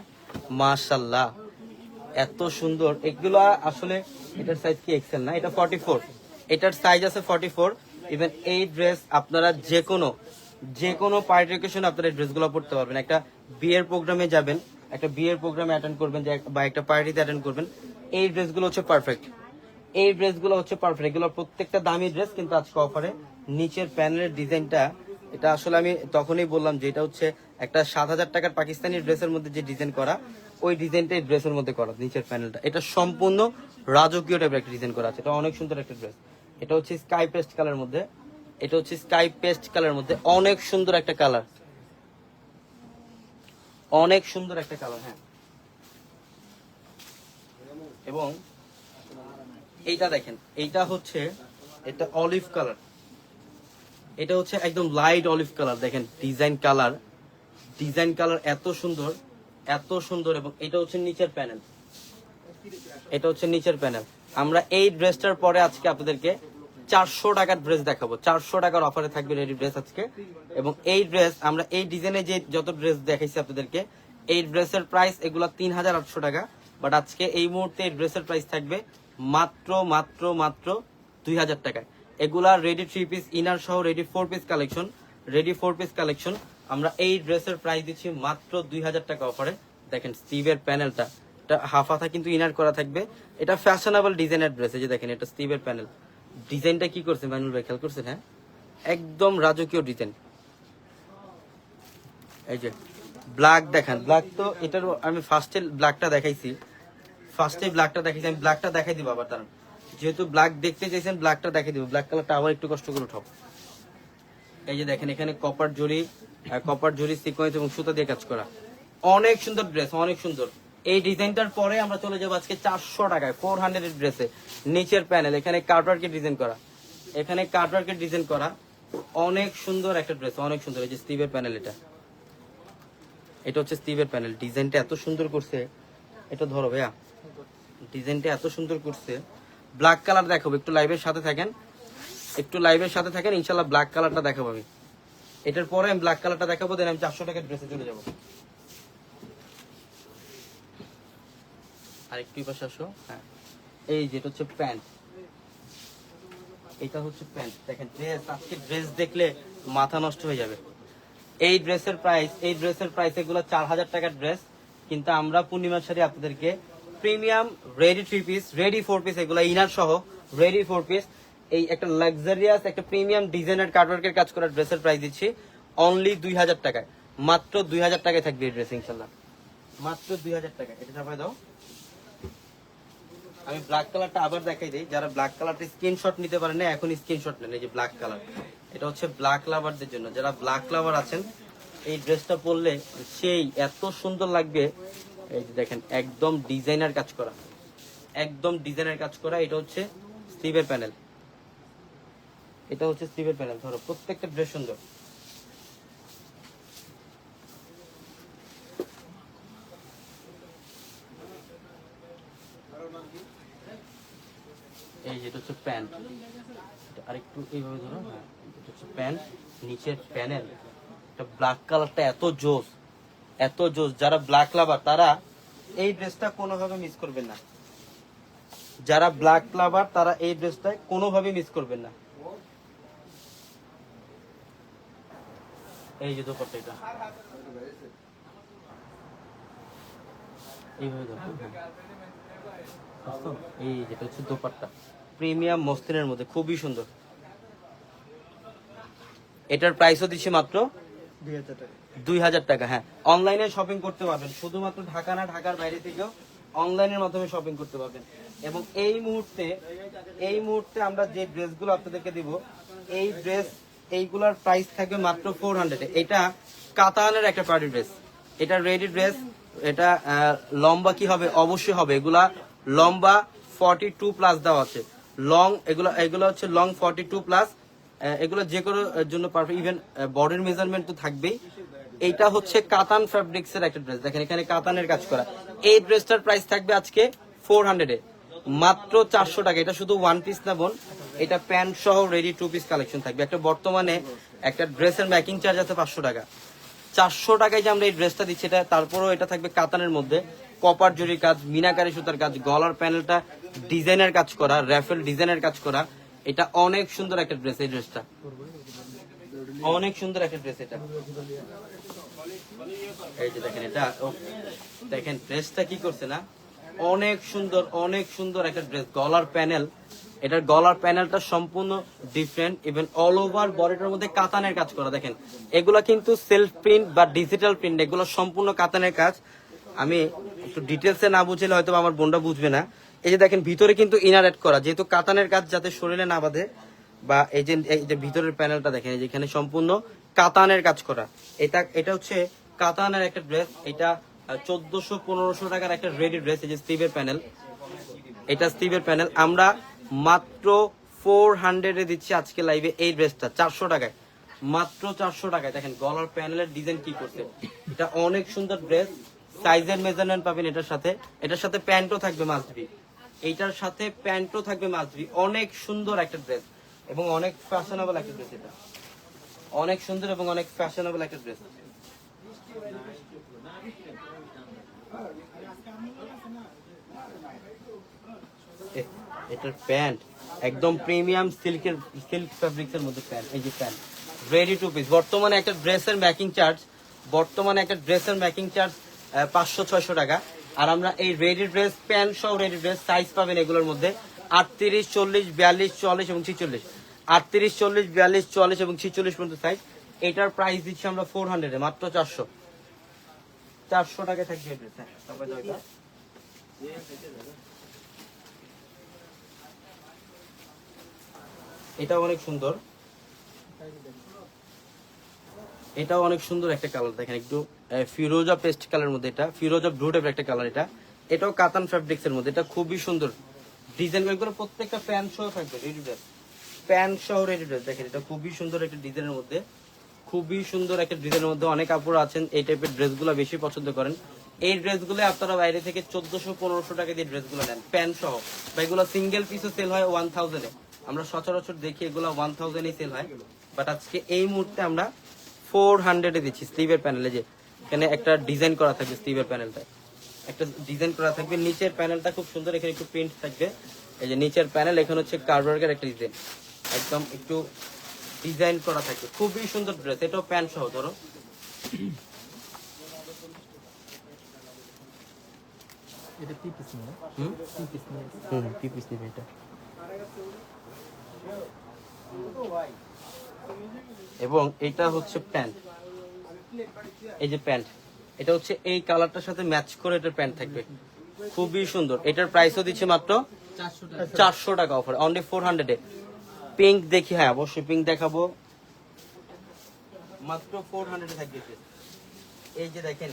মাশাআল্লাহ এত সুন্দর। এগুলা আসলে এটার সাইজ কি এক্সেল না, এটা 44, এটার সাইজ আছে 44। ইভেন এই ড্রেস আপনারা যে কোনো পার্টি অকেশনে আপনারা এই ড্রেসগুলো পড়তে পারবেন। একটা বিয়ের প্রোগ্রামে যাবেন, একটা বিয়ের প্রোগ্রামে অ্যাটেন্ড করবেন, বা একটা পার্টিতে অ্যাটেন্ড করবেন, এই ড্রেসগুলো হচ্ছে পারফেক্ট, এই ড্রেসগুলো হচ্ছে পারফেক্ট। এগুলো প্রত্যেকটা দামি ড্রেস, কিন্তু আজকে অফারে। নিচের প্যানেলের ডিজাইনটা, এটা আসলে আমি তখনই বললাম যে এটা হচ্ছে একটা 7,000 টাকার পাকিস্তানি ড্রেসের মধ্যে যে ডিজাইন করা, ওই ডিজাইনটা এই ড্রেসের মধ্যে করা। নিচের প্যানেলটা এটা সম্পূর্ণ রাজকীয় টাইপের একটা ডিজাইন করা আছে, এটা অনেক সুন্দর একটা ড্রেস। এটা হচ্ছে স্কাই পেস্ট কালার মধ্যে, এটা হচ্ছে স্কাই পেস্ট কালার মধ্যে, অনেক সুন্দর একটা কালার, অনেক সুন্দর একটা কালার। হ্যাঁ, এবং এইটা দেখেন, এইটা হচ্ছে এটা অলিভ কালার, এটা হচ্ছে একদম লাইট অলিভ কালার। দেখেন ডিজাইন কালার এত সুন্দর, এত সুন্দর। এবং এটা হচ্ছে নিচের প্যানেল, এটা হচ্ছে নিচের প্যানেল। আমরা এই ড্রেসটার পরে আজকে আপনাদেরকে 400 টাকার ড্রেস দেখাবো, 400 টাকার অফারে থাকবে রেডি ড্রেস আজকে। এবং এই ড্রেস আমরা এই ডিজাইনে যে যত ড্রেস দেখাইছি আপনাদেরকে, এই ড্রেসের প্রাইস এগুলা 3,800 টাকা। বাট আজকে এই মুহূর্তে এই ড্রেসের প্রাইস থাকবে মাত্র মাত্র মাত্র 2,000 টাকায়। এগুলা রেডি 3 পিস ইনার সহ ready 4 piece collection, ready 4 piece collection. আমরা এই ড্রেসের প্রাইস দিচ্ছি মাত্র 2,000 টাকা অফারে। দেখেন স্টিভের প্যানেলটা, এটা হাফ হাতা কিন্তু ইনার করা থাকবে। এটা ফ্যাশনেবল ডিজাইনের ড্রেস। এই যে দেখেন এটা স্টিভের প্যানেল, ডিজাইনটা কি করছে ম্যানুয়াল ভাই, খেয়াল করছেন? হ্যাঁ, একদম রাজকীয় ডিজাইন। এই যে ব্ল্যাক দেখেন, ব্ল্যাক তো এটার আমি ফার্স্টে ব্ল্যাকটা দেখাইছি, আমি ব্ল্যাকটা দেখাই দিব আবার। তার যেহেতু ব্ল্যাক দেখতে চাইছেন, ব্ল্যাকটা দেখাই দিব। ব্ল্যাক কালারটা আবার একটু কষ্ট করে উঠাও। এই যে দেখেন এখানে কপার জরি সিকোয়েন্স এবং সুতা দিয়ে কাজ করা, অনেক সুন্দর ড্রেস, অনেক সুন্দর। এই ডিজাইনটার পরে আমরা চলে যাবো আজকে 400 টাকায় 400 এর ড্রেসে। নিচের প্যানেল এখানে কার্ডওয়ার্কের ডিজাইন করা, এখানে কার্ডওয়ার্কের ডিজাইন করা, অনেক সুন্দর একটা ড্রেস, অনেক সুন্দর। এই যে স্টিভের প্যানেল, এটা হচ্ছে স্টিভের প্যানেল। ডিজাইনটা এত সুন্দর করছে, এটা ধরো ভাইয়া, ডিজাইনটা এত সুন্দর করছে। ব্ল্যাক কালার দেখাবো, একটু লাইভের সাথে থাকেন, একটু লাইভের সাথে থাকেন, ইনশাল্লাহ ব্ল্যাক কালারটা দেখাবো আমি। এটার পরে আমি ব্ল্যাক কালারটা দেখাবো, দেন আমি 400 টাকার ড্রেসে চলে যাবো। আর একটু পাশে আসো। হ্যাঁ, এই যেটা হচ্ছে প্যান্ট, এটা হচ্ছে প্যান্ট। দেখেন ড্রেস, আজকে ড্রেস দেখলে মাথা নষ্ট হয়ে যাবে। এই ড্রেসের প্রাইস এগুলো 4,000 টাকার ড্রেস, কিন্তু আমরা পূর্ণিমার সাথে আপনাদেরকে premium ready 3 piece, ready 4 piece, এগুলো ইনার সহ রেডি 4 পিস, এই একটা লাক্সারিয়াস একটা প্রিমিয়াম ডিজাইনার কাটওয়ার্কের কাজ করা ড্রেসের প্রাইস দিচ্ছি অনলি 2,000 টাকায়। মাত্র 2,000 টাকায় থাকবে এই ড্রেস ইনশাল্লাহ, মাত্র 2,000 টাকা। এটা চাপাই দাও, আমি ব্ল্যাক কালারটা আবার দেখাই দিই, যারা ব্ল্যাক কালারটা স্ক্রিনশট নিতে পারেন না এখন স্ক্রিনশট নেন। এই যে ব্ল্যাক কালার, এটা হচ্ছে ব্ল্যাক লাভারদের জন্য। যারা ব্ল্যাক লাভার আছেন এই ড্রেসটা পরলে সেই এত সুন্দর লাগবে। এই যে দেখেন একদম ডিজাইনার কাজ করা, একদম ডিজাইনার কাজ করা। এটা হচ্ছে স্লিভের প্যানেল, এটা হচ্ছে স্লিভের প্যানেল। ধরো প্রত্যেকটা ড্রেস সুন্দর। এই যেটা হচ্ছে প্যান্ট, আরেকটু এইভাবে ধরো, হ্যাঁ এটা হচ্ছে প্যান্ট, নিচের প্যানেল। এটা ব্ল্যাক কালারটা এত জোস, এত জোস। যারা ব্ল্যাক লাভার তারা এই ড্রেসটা কোনোভাবে মিস করবেন না। যারা ব্ল্যাক লাভার তারা এই ড্রেসটা কোনোভাবে মিস করবেন না। এই যে দোপাট্টা, এটা এইভাবে ধরো, হ্যাঁ। এই যেটা হচ্ছে দোপাট্টা, প্রিমিয়াম মসলিনের মধ্যে খুবই সুন্দর। এটার প্রাইসও দিচ্ছি মাত্র 2000 টাকা। হ্যাঁ, অনলাইনে শপিং করতে পারবেন, শুধুমাত্র ঢাকা না ঢাকার বাইরে থেকেও অনলাইনের মাধ্যমে শপিং করতে পারবেন। এবং এই মুহূর্তে আমরা যে ড্রেসগুলো আপনাদেরকে দিব, এই ড্রেস এইগুলোর প্রাইস থাকবে মাত্র 400। এটা কাতানের একটা পার্টি ড্রেস, এটা রেডি ড্রেস। এটা লম্বা কি হবে, অবশ্যই হবে। এগুলা লম্বা 42+ দেওয়া আছে লং, এগুলো হচ্ছে লং 42+। এগুলো যে কোনো জন্য পারফেক্ট, ইভেন বডির মেজারমেন্ট তো থাকবেই। এইটা হচ্ছে কাতান ফ্যাব্রিক্স এর একটা ড্রেস, দেখেন এখানে কাতানের কাজ করা। এই ড্রেসটার প্রাইস থাকবে আজকে 400 মাত্র 400 টাকা। এটা শুধু ওয়ান পিস না বোন, এটা প্যান্ট সহ রেডি 2 পিস কালেকশন থাকবে। একটা বর্তমানে একটা ড্রেসের মেকিং চার্জ আছে 500 টাকা। 400 টাকায় যে আমরা এই ড্রেসটা দিচ্ছি, এটা তারপরেও এটা থাকবে কাতানের মধ্যে, কপার জরির কাজ, মিনাকারি সুতার কাজ, গলার প্যানেলটা ডিজাইনের কাজ করা, র্যাফেল ডিজাইনের কাজ করা। এটা অনেক সুন্দর একটা ড্রেস, এই ড্রেসটা অনেক সুন্দর একটা ড্রেস। এটা এই যে দেখেন, এটা দেখেন ড্রেসটা কি করছে না, অনেক সুন্দর, অনেক সুন্দর একটা ড্রেস। গলার প্যানেল, এটার গলার প্যানেলটা সম্পূর্ণ ডিফারেন্ট, ইভেন অল ওভার বডিটার মধ্যে কাতানের কাজ করা। দেখেন এগুলা কিন্তু সেলফ প্রিন্ট বা ডিজিটাল প্রিন্ট, এগুলো সম্পূর্ণ কাতানের কাজ। আমি একটু ডিটেলসে না বুঝলে হয়তো আমার বোনটা বুঝবে না। এই যে দেখেন ভিতরে কিন্তু ইনার অ্যাড করা, যেহেতু কাতানের কাজ যাতে শরীরে না বাঁধে, বা এই যে ভিতরের প্যানেলটা দেখেন, এই যে এখানে সম্পূর্ণ কাতানের কাজ করা। এটা হচ্ছে কাতানের একটা ড্রেস। এটা 1400-1500 টাকার একটা রেডি ড্রেস। এই যে স্টিভের প্যানেল, এটা স্টিভের প্যানেল। আমরা মাত্র 400 দিচ্ছি আজকে লাইভে এই ড্রেসটা 400 টাকায়, মাত্র 400 টাকায়। দেখেন গলার প্যানেলের ডিজাইন কি করছে, এটা অনেক সুন্দর ড্রেস। সাইজের মেজারমেন্ট পাবেন এটার সাথে, এটার সাথে প্যান্টও থাকবে মাস্টবি, এইটার সাথে প্যান্টও থাকবে মাস্টবি। অনেক সুন্দর একটা ড্রেস এবং অনেক ফ্যাশনেবল একটা ড্রেস। এটা অনেক সুন্দর এবং অনেক ফ্যাশনেবল একটা ড্রেস। এটার প্যান্ট একদম প্রিমিয়াম সিল্ক ফ্যাব্রিক্স এর মধ্যে প্যান্ট। এই যে প্যান্ট রেডি 2 পিস। বর্তমানে একটা ড্রেসের মেকিং চার্জ 500-600 টাকা। আর আমরা এই রেডি ড্রেস প্যান্ট সহ রেডি ড্রেস সাইজ পাবেন এগুলোর মধ্যে 38, 40, 42, 44 এবং 46। 38, 40, 42, 44 এবং 46 পর্যন্ত সাইজ। এটার প্রাইস দিচ্ছি আমরা 400 মাত্র 400 টাকায় থাকবে এই ড্রেস। এটা অনেক সুন্দর, এটাও অনেক সুন্দর একটা কালার। দেখেন একটু ফিরোজা পেস্ট কালার মধ্যে, এটা ফিরোজা ব্লু টাইপের একটা কালার। এটাও কাতান ফ্যাব্রিক্স এর মধ্যে। এটা খুবই সুন্দর ডিজাইন করে, প্রত্যেকটা প্যান্ট সহ থাকবে রেডি ড্রেস, প্যান্ট সহ রেডি ড্রেস। দেখেন এটা খুবই সুন্দর একটা ডিজাইনের মধ্যে, খুবই সুন্দর একটা ডিজাইনের মধ্যে। অনেক আপুরা আছেন এই টাইপের ড্রেসগুলো বেশি পছন্দ করেন। এই ড্রেসগুলো আপনারা বাইরে থেকে 1400-1500 টাকা দিয়ে ড্রেসগুলো নেন প্যান্ট সহ, বা এগুলো সিঙ্গেল পিসও সেল হয় 1000 এ। আমরা সচরাচর দেখি এগুলো 1000 এ সেল হয়, বাট আজকে এই মুহূর্তে আমরা 400 এ দিচ্ছি। স্লিভের প্যানেলে যে এখানে একটা ডিজাইন করা থাকবে, স্লিভের প্যানেলটা একটা ডিজাইন করা থাকবে। নিচের প্যানেলটা খুব সুন্দর, এখানে একটু প্রিন্ট থাকবে। এই যে নিচের প্যানেল, এখানে হচ্ছে কার্ভার্কের একটা ডিজাইন, একদম একটু ডিজাইন করা থাকবে। খুবই সুন্দর ড্রেস, এটাও প্যান্ট সহ। ধরো এটা কি পিস নিয়ে? কি পিস নিবে এটা। এবং এটা হচ্ছে প্যান্ট, এই যে প্যান্ট, এটা হচ্ছে এই কালারটার সাথে ম্যাচ করে এটার প্যান্ট থাকবে, খুবই সুন্দর। এটার প্রাইসও দিচ্ছে মাত্র 400 টাকা অফার, অনলি 400 এ। পিঙ্ক দেখি, হ্যাঁ অবশ্যই পিঙ্ক দেখাবো, মাত্র 400 এ থাকবে। এই যে দেখেন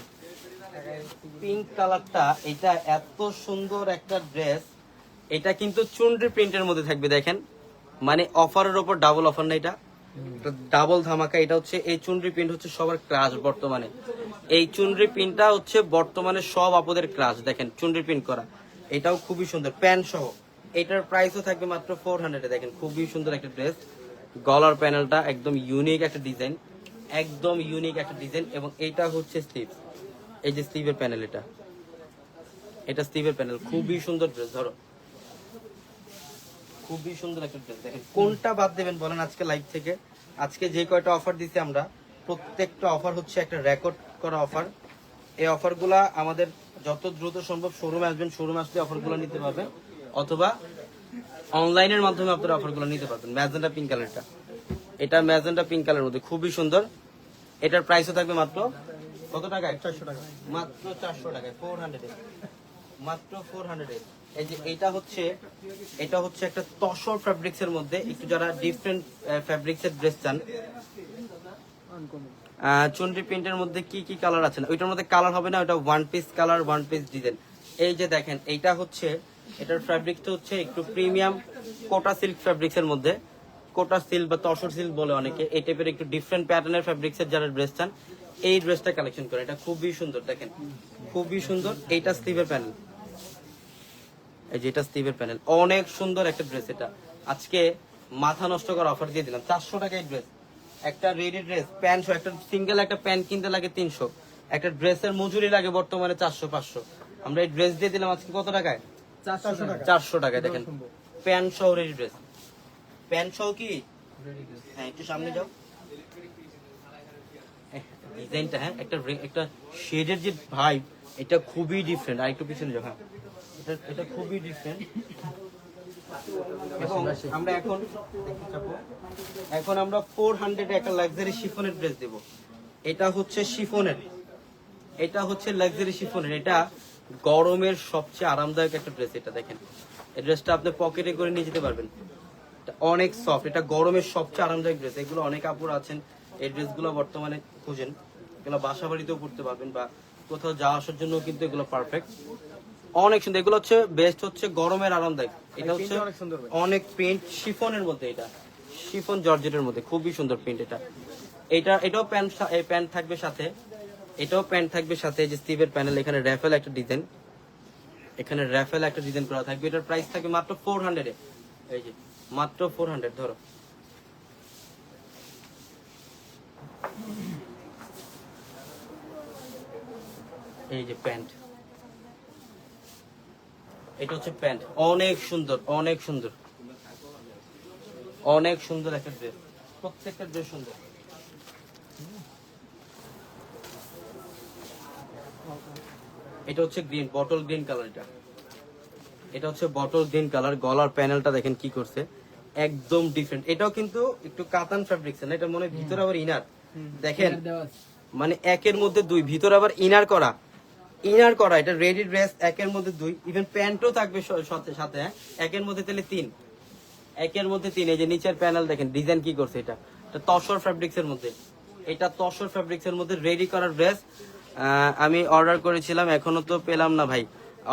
পিঙ্ক কালারটা, এটা এত সুন্দর একটা ড্রেস। এটা কিন্তু চুনরি প্রিন্টের মধ্যে থাকবে, দেখেন মানে অফারের ওপর ডাবল অফার না, এটা ডাবল ধামাকা। এটা হচ্ছে এই চুনরি প্রিন্ট হচ্ছে সবার ক্রাশ বর্তমানে। এই চুনরি প্রিন্টটা হচ্ছে বর্তমানে সব আপুদের ক্রাশ, দেখেন চুনরি প্রিন্ট করা। এটাও খুবই সুন্দর প্যান্ট সহ। এটার প্রাইসও থাকবে মাত্র 400 এ। দেখেন খুবই সুন্দর একটা ড্রেস, গলার প্যানেলটা একদম ইউনিক একটা ডিজাইন, একদম ইউনিক একটা ডিজাইন। এবং এইটা হচ্ছে স্লিভ, এই যে স্লিভের প্যানেল, এটা স্লিভের প্যানেল, খুবই সুন্দর ড্রেস। ধরো খুবই সুন্দর একটা ড্রেস। দেখেন কোনটা বাদ দেবেন বলেন আজকে লাইভ থেকে? আজকে যে কয়টা অফার দিছি আমরা, প্রত্যেকটা অফার হচ্ছে একটা রেকর্ড করা অফার। এই অফারগুলা আমাদের যত দ্রুত সম্ভব শোরুমে আসবেন, শোরুমে আসলে অফারগুলো নিতে পারবেন, অথবা অনলাইনের মাধ্যমে আপনারা অফারগুলো নিতে পারবেন। ম্যাজেন্টা পিঙ্ক কালারটা, এটা ম্যাজেন্টা পিঙ্ক কালারের মধ্যে খুবই সুন্দর। এটার প্রাইসও থাকবে মাত্র কত টাকায়? 400 টাকা, মাত্র 400 টাকায়, 400 এ, মাত্র 400 এ। এই যে এটা হচ্ছে একটা তসর ফ্যাব্রিক্স এর মধ্যে, একটু যারা ডিফারেন্ট ফ্যাব্রিক্স এর ড্রেস চান। চুনরি প্রিন্টের মধ্যে কি কি কালার আছে না, ওইটার মধ্যে কালার হবে না, ওটা one piece colour, one piece design. এই যে দেখেন এইটা হচ্ছে, এটার ফ্যাব্রিকটা হচ্ছে একটু প্রিমিয়াম কোটা সিল্ক ফ্যাব্রিক্স এর মধ্যে, কোটা সিল্ক বা তসর সিল্ক বলে অনেকে। এই টাইপের একটু ডিফারেন্ট প্যাটার্নের ফ্যাব্রিক্স এর যারা ড্রেস চান, এই ড্রেসটা কালেকশন করে। এটা খুবই সুন্দর, দেখেন খুবই সুন্দর। এইটা স্লিভের প্যানেল, এই যে এটা স্লিভের প্যানেল, অনেক সুন্দর একটা ড্রেস। এটা আজকে মাথা নষ্ট করা অফার দিয়ে দিলাম, 400 টাকায় ড্রেস। একটা রেডি ড্রেস প্যান্ট, একটা সিঙ্গেল একটা প্যান্ট কিনতে লাগে 300, একটা ড্রেসের মজুরি লাগে বর্তমানে 400-500। আমরা এই ড্রেস দিয়ে দিলাম আজকে কত টাকায়? 400 টাকায়। দেখেন প্যান্ট সহ রেডি ড্রেস, প্যান্ট সহ কি, হ্যাঁ একটু সামনে যাও। ডিজাইনটা, হ্যাঁ একটা শেডের যে ভাইব, এটা খুবই ডিফারেন্ট। আর একটু পিছনে যাও, হ্যাঁ এটা খুবই ডিফারেন্ট। এবং আমরা এখন আমরা 400 একটা লাক্সারি শিফনের ড্রেস দেব। এটা হচ্ছে শিফনের, এটা হচ্ছে লাক্সারি শিফনের। এটা গরমের সবচেয়ে আরামদায়ক একটা ড্রেস। এটা দেখেন এই ড্রেসটা আপনি পকেটে করে নিয়ে যেতে পারবেন, অনেক সফট। এটা গরমের সবচেয়ে আরামদায়ক ড্রেস। এগুলো অনেক আপুর আছেন এই ড্রেসগুলো বর্তমানে খুঁজেন, এগুলো বাসা বাড়িতেও পড়তে পারবেন বা কোথাও যাওয়া আসার জন্য কিন্তু এগুলো পারফেক্ট, অনেক সুন্দর। এগুলো হচ্ছে বেস্ট, হচ্ছে গরমের আরামদায়ক। এটা হচ্ছে অনেক প্রিন্ট শিফনের মধ্যে, এটা শিফন জর্জেটের মধ্যে খুবই সুন্দর প্রিন্ট। এটাও প্যান্ট থাকবে সাথে, এটাও প্যান্ট থাকবে সাথে। যে স্টিভের প্যানেল, এখানে র্যাফেল একটা ডিজাইন, এখানে র্যাফেল একটা ডিজাইন করা থাকবে। এটার প্রাইস থাকবে মাত্র 400 এ। এই যে মাত্র 400। ধরো এই যে প্যান্ট, এটা হচ্ছে প্যান্ট, অনেক সুন্দর, অনেক সুন্দর, অনেক সুন্দর একটা ড্রেস। প্রত্যেকটা ড্রেস সুন্দর। এটা হচ্ছে গ্রিন, বটল গ্রিন কালার। এটা হচ্ছে বটল গ্রিন কালার। গলার প্যানেলটা দেখেন কি করছে, একদম ডিফারেন্ট। এটাও কিন্তু একটু কাতান ফ্যাব্রিক্স না, এটা মনে হয় ভিতরে আবার ইনার। দেখেন মানে একের মধ্যে দুই, ভিতরে আবার ইনার করা, ইনার করা। এটা রেডি ড্রেস, একের মধ্যে দুই। ইভেন প্যান্টও থাকবে সাথে, হ্যাঁ একের মধ্যে তাহলে 3, একের মধ্যে 3। এই যে নিচের প্যানেল দেখেন ডিজাইন কি করছে। এটা তসর ফ্যাব্রিক্স এর মধ্যে, এটা তসর ফ্যাব্রিক্স এর মধ্যে রেডি করার ড্রেস। আমি অর্ডার করেছিলাম, এখনো তো পেলাম না ভাই।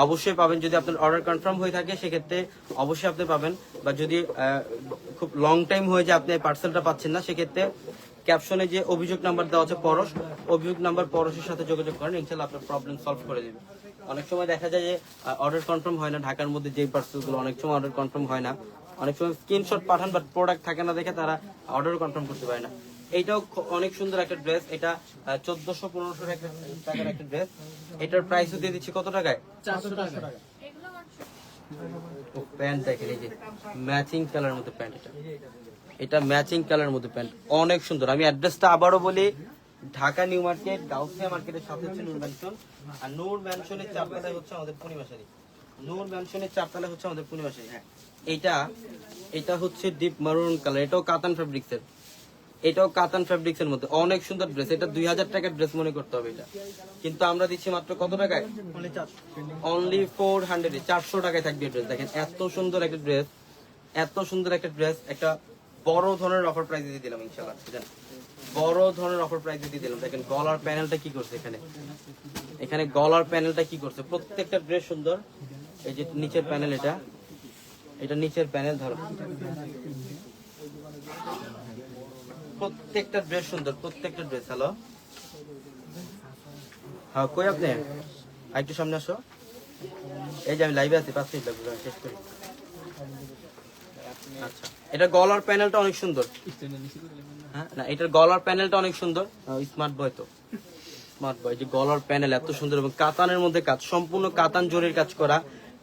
অবশ্যই পাবেন, যদি আপনার অর্ডার কনফার্ম হয়ে থাকে সেক্ষেত্রে অবশ্যই আপনি পাবেন। বা যদি খুব লং টাইম হয়ে যায় আপনি পার্সেলটা পাচ্ছেন না, সেক্ষেত্রে ক্যাপশনে যে অভিযোগ নাম্বার দেওয়া আছে পরশ, অভিযোগ নাম্বার পরশের সাথে যোগাযোগ করেন, ইনশাল্লাহ আপনার প্রবলেম সলভ করে দেবে। অনেক সময় দেখা যায় যে অর্ডার কনফার্ম হয় না, ঢাকার মধ্যে যে পার্সেলগুলো অনেক সময় অর্ডার কনফার্ম হয় না, অনেক সময় স্ক্রিনশট পাঠান বাট প্রোডাক্ট থাকে না দেখে তারা অর্ডার কনফার্ম করতে পারে না। এইটাও অনেক সুন্দর একটা ড্রেস। এটা 1400-1500 টাকার একটা ড্রেস। এটার প্রাইসও দিয়ে দিচ্ছি কত টাকায়? 400 টাকা। এগুলো মাত্র প্যান্ট দেখেন, এই যে ম্যাচিং কালার মধ্যে প্যান্ট। এটা ম্যাচিং কালার মধ্যে প্যান্ট, অনেক সুন্দর। আমি অ্যাড্রেসটা আবারও বলি, ঢাকা নিউ মার্কেট, গাউসিয়া মার্কেটের সাথে হচ্ছে নূর ম্যানশন। আর নূর ম্যানশনের 4 তলায় হচ্ছে আমাদের পূর্ণিমাশারি। নূর ম্যানশনের 4 তলায় হচ্ছে আমাদের পূর্ণিমাশারি। হ্যাঁ এটা হচ্ছে ডিপ মারুন কালার, এটাও কাতান ফ্যাব্রিক্সের। এটাও কাতান ফ্যাব্রিক্স এর মধ্যে অনেক সুন্দর ড্রেস। এটা 2000 টাকার ড্রেস মনে করতে হবে এটা, কিন্তু আমরা দিচ্ছি মাত্র কত টাকায়? অনলি 400 400 টাকায় থাকবে ড্রেস। দেখেন এত সুন্দর একটা ড্রেস, এত সুন্দর একটা ড্রেস, একটা বড় ধরনের অফার প্রাইস দিয়ে দিলাম ইনশাআল্লাহ। বুঝলেন, বড় ধরনের অফার প্রাইস দিয়ে দিলাম। দেখেন গলার প্যানেলটা কি করছে এখানে, এখানে গলার প্যানেলটা কি করছে, প্রত্যেকটা ড্রেস সুন্দর। এই যে নিচের প্যানেল, এটা নিচের প্যানেল, ধরো প্রত্যেকটা ড্রেস সুন্দর, প্রত্যেকটা ড্রেস। হ্যালো, হ্যাঁ কই আপনি? একটু সামনে আসো। এই যে আমি লাইভে আছি, 5 মিনিট লাগবে শেষ করি। আচ্ছা, এটা গলার প্যানেলটা অনেক সুন্দর। হ্যাঁ না, এটার গলার প্যানেলটা অনেক সুন্দর। স্মার্ট বয় তো, স্মার্ট বয়। যে গলার প্যানেল এত সুন্দর এবং কাতানের মধ্যে কাজ, সম্পূর্ণ কাতান জরির কাজ করা,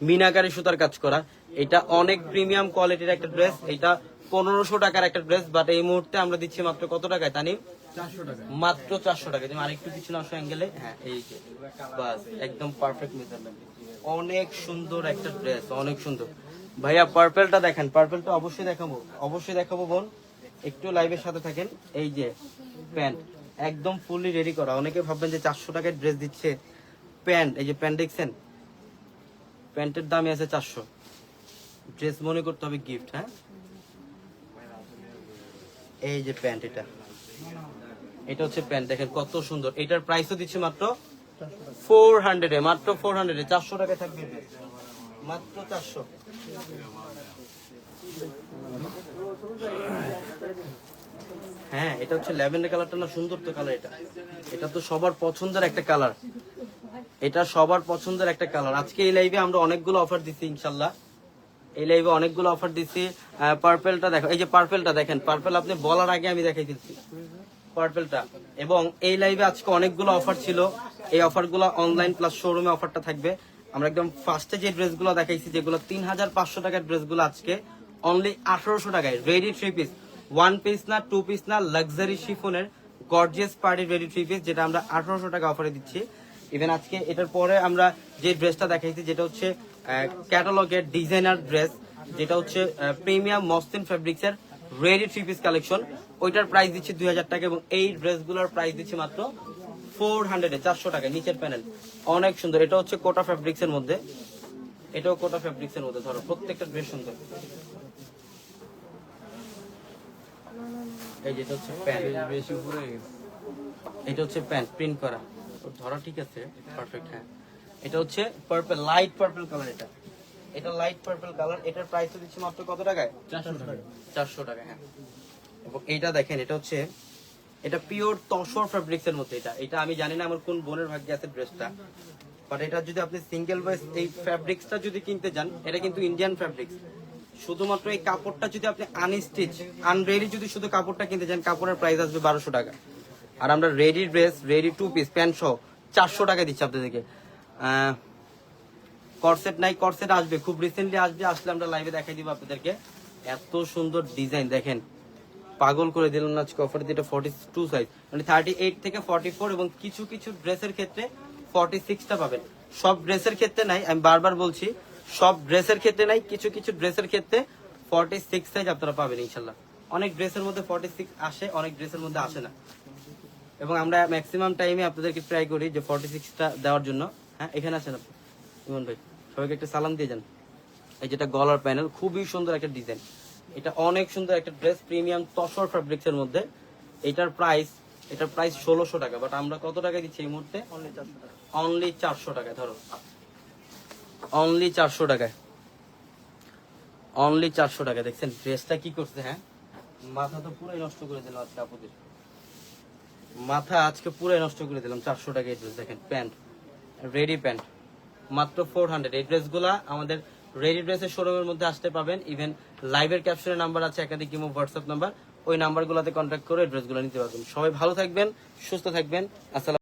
মিনাকারি সুতার কাজ করা। এটা অনেক প্রিমিয়াম কোয়ালিটির একটা ড্রেস। এটা 1500 টাকার একটা ড্রেস, বাট এই মুহূর্তে আমরা দিচ্ছি মাত্র কত টাকায় তানি? 400 টাকা। মাত্র 400 টাকা। তুমি আরেকটু পিছনে আসো অ্যাঙ্গেলে। হ্যাঁ এই যে বাস, একদম পারফেক্ট মেজারমেন্ট। অনেক সুন্দর একটা ড্রেস, অনেক সুন্দর। ভাইয়া পার্পেলটা দেখেন, পার্পেলটা অবশ্যই দেখাবো, অবশ্যই দেখাবো বোন, একটু লাইভের সাথে থাকেন। এই যে প্যান্ট একদম ফুললি রেডি করা। অনেকে ভাববেন যে 400 টাকায় ড্রেস দিচ্ছে। প্যান্ট, এই যে প্যান্ট দেখছেন, প্যান্টের দামই আছে 400। ড্রেস মনে করতে হবে গিফট। হ্যাঁ এই যে প্যান্ট, এটা হচ্ছে প্যান্ট। দেখেন কত সুন্দর। এটার প্রাইসও দিচ্ছে মাত্র 400 এ, মাত্র 400 400 টাকায় থাকবে ড্রেস, মাত্র 400। হ্যাঁ এটা হচ্ছে ল্যাভেন্ডার কালারটা না, সুন্দর তো কালার। এটা তো সবার পছন্দের একটা কালার, এটা সবার পছন্দের একটা কালার। আজকে এই লাইভে আমরা অনেকগুলো অফার দিচ্ছি ইনশাল্লাহ, এই লাইভে অনেকগুলো অফার দিচ্ছি। পার্পেলটা দেখো, এই যে পার্পেলটা দেখেন, পার্পেল আপনি বলার আগে আমি দেখাই দিচ্ছি পার্পেলটা। এবং এই লাইভে আজকে অনেকগুলো অফার ছিল, এই অফারগুলো অনলাইন প্লাস শোরুমে অফারটা থাকবে। আমরা একদম ফার্স্টে যে ড্রেসগুলো দেখাইছি, যেগুলো 3500 টাকার ড্রেসগুলো আজকে অনলি 1800 টাকায় রেডি 3 পিস, 1 পিস না 2 পিস না, লাক্সারি শিফনের গর্জিয়াস পার্টি রেডি 3 পিস, যেটা আমরা 1800 টাকা অফারে দিচ্ছি। ইভেন আজকে এটার পরে আমরা যে ড্রেসটা দেখাইছি, যেটা হচ্ছে ক্যাটালগের ডিজাইনার ড্রেস, যেটা হচ্ছে প্রিমিয়াম মসলিন ফেব্রিক্স এর রেডি 3 পিস কালেকশন, ওইটার প্রাইস দিচ্ছি 2000 টাকা। এবং এই ড্রেসগুলোর প্রাইস দিচ্ছি মাত্র 400 400 টাকা। নিচের প্যানেল অনেক সুন্দর। এটা হচ্ছে কোটা ফেব্রিক্স এর মধ্যে, এটাও কোটা ফেব্রিক্স এর মধ্যে। ধরো প্রত্যেকটা ড্রেস সুন্দর। এই যেটা হচ্ছে প্যান্ট, বেশি উপরে গেছে। এটা হচ্ছে প্যান্ট প্রিন্ট করা, ধরা ঠিক আছে, পারফেক্ট। হ্যাঁ এটা হচ্ছে পার্পল, লাইট পার্পল কালার। এটা লাইট পার্পল কালার। এটার প্রাইস দিচ্ছি মাত্র কত টাকায়? 400 টাকা। 400 টাকা। হ্যাঁ এবং এইটা দেখেন, এটা হচ্ছে, এটা পিওর তসর ফেব্রিক্স এর মধ্যে। এটা আমি জানি না আমার কোন বোনের ভাগ্যে আছে ড্রেসটা, বাট এটা যদি আপনি সিঙ্গেল ওয়াইজ এই ফেব্রিক্সটা যদি কিনতে যান, এটা কিন্তু ইন্ডিয়ান ফেব্রিক্স। শুধুমাত্র এই কাপড়টা যদি আপনি আনস্টিচ আনরেডি যদি শুধু কাপড়টা কিনতে যান, কাপড়ের প্রাইস আসবে 1200 টাকা। আর আমরা ready dress, ready 2 piece pant সহ 400 টাকা দিচ্ছি আপনাদেরকে। করসেট নাই, করসেট আসবে খুব রিসেন্টলি আসবে, আসলে আমরা লাইভে দেখাই দিব আপনাদেরকে। এত সুন্দর ডিজাইন দেখেন, পাগল করে দিলাম না আজকে অফার দিয়ে। এটা 42 সাইজ, মানে 38 থেকে 44, এবং কিছু কিছু ড্রেসের ক্ষেত্রে 46টা পাবেন। সব ড্রেসের ক্ষেত্রে নাই, আমি বারবার বলছি, সব ড্রেসের ক্ষেত্রে নাই, কিছু কিছু ড্রেসের ক্ষেত্রে 46 সাইজ আপনারা পাবেন ইনশাল্লাহ। অনেক ড্রেসের মধ্যে 46 আসে, অনেক ড্রেসের মধ্যে আসে না, এবং আমরা ম্যাক্সিমাম টাইমে আপনাদেরকে ট্রাই করি যে 46টা দেওয়ার জন্য। হ্যাঁ এখানে আসেন আপনি ইমন ভাই, সবাইকে একটা সালাম দিয়ে যান। এই যেটা গলার প্যানেল, খুবই সুন্দর একটা ডিজাইন। এটা অনেক সুন্দর একটা ড্রেস, প্রিমিয়াম তসর ফেব্রিক্স এর মধ্যে। এটার প্রাইস 1600 টাকা, বাট আমরা কত টাকা দিচ্ছি এই মুহূর্তে? অনলি 400 টাকা। ধরো অনলি 400 টাকায়, অনলি 400 টাকা। দেখছেন ড্রেসটা কি করছে? হ্যাঁ মাথা তো পুরাই নষ্ট করে দিলাম আজকে আপুদের, মাথা আজকে পুরাই নষ্ট করে দিলাম। 400 টাকা এই ড্রেস। দেখেন প্যান্ট, রেডি প্যান্ট, মাত্র 400। এই ড্রেসগুলা আমাদের রেডি ড্রেসের শোরুমের মধ্যে আসতে পাবেন। ইভেন লাইভের ক্যাপশনের নাম্বার আছে, একাধিক ইমো হোয়াটসঅ্যাপ নাম্বার, ওই নাম্বারগুলোতে কন্ট্যাক্ট করে ড্রেসগুলো নিতে পারবেন। সবাই ভালো থাকবেন, সুস্থ থাকবেন। আসসালাম।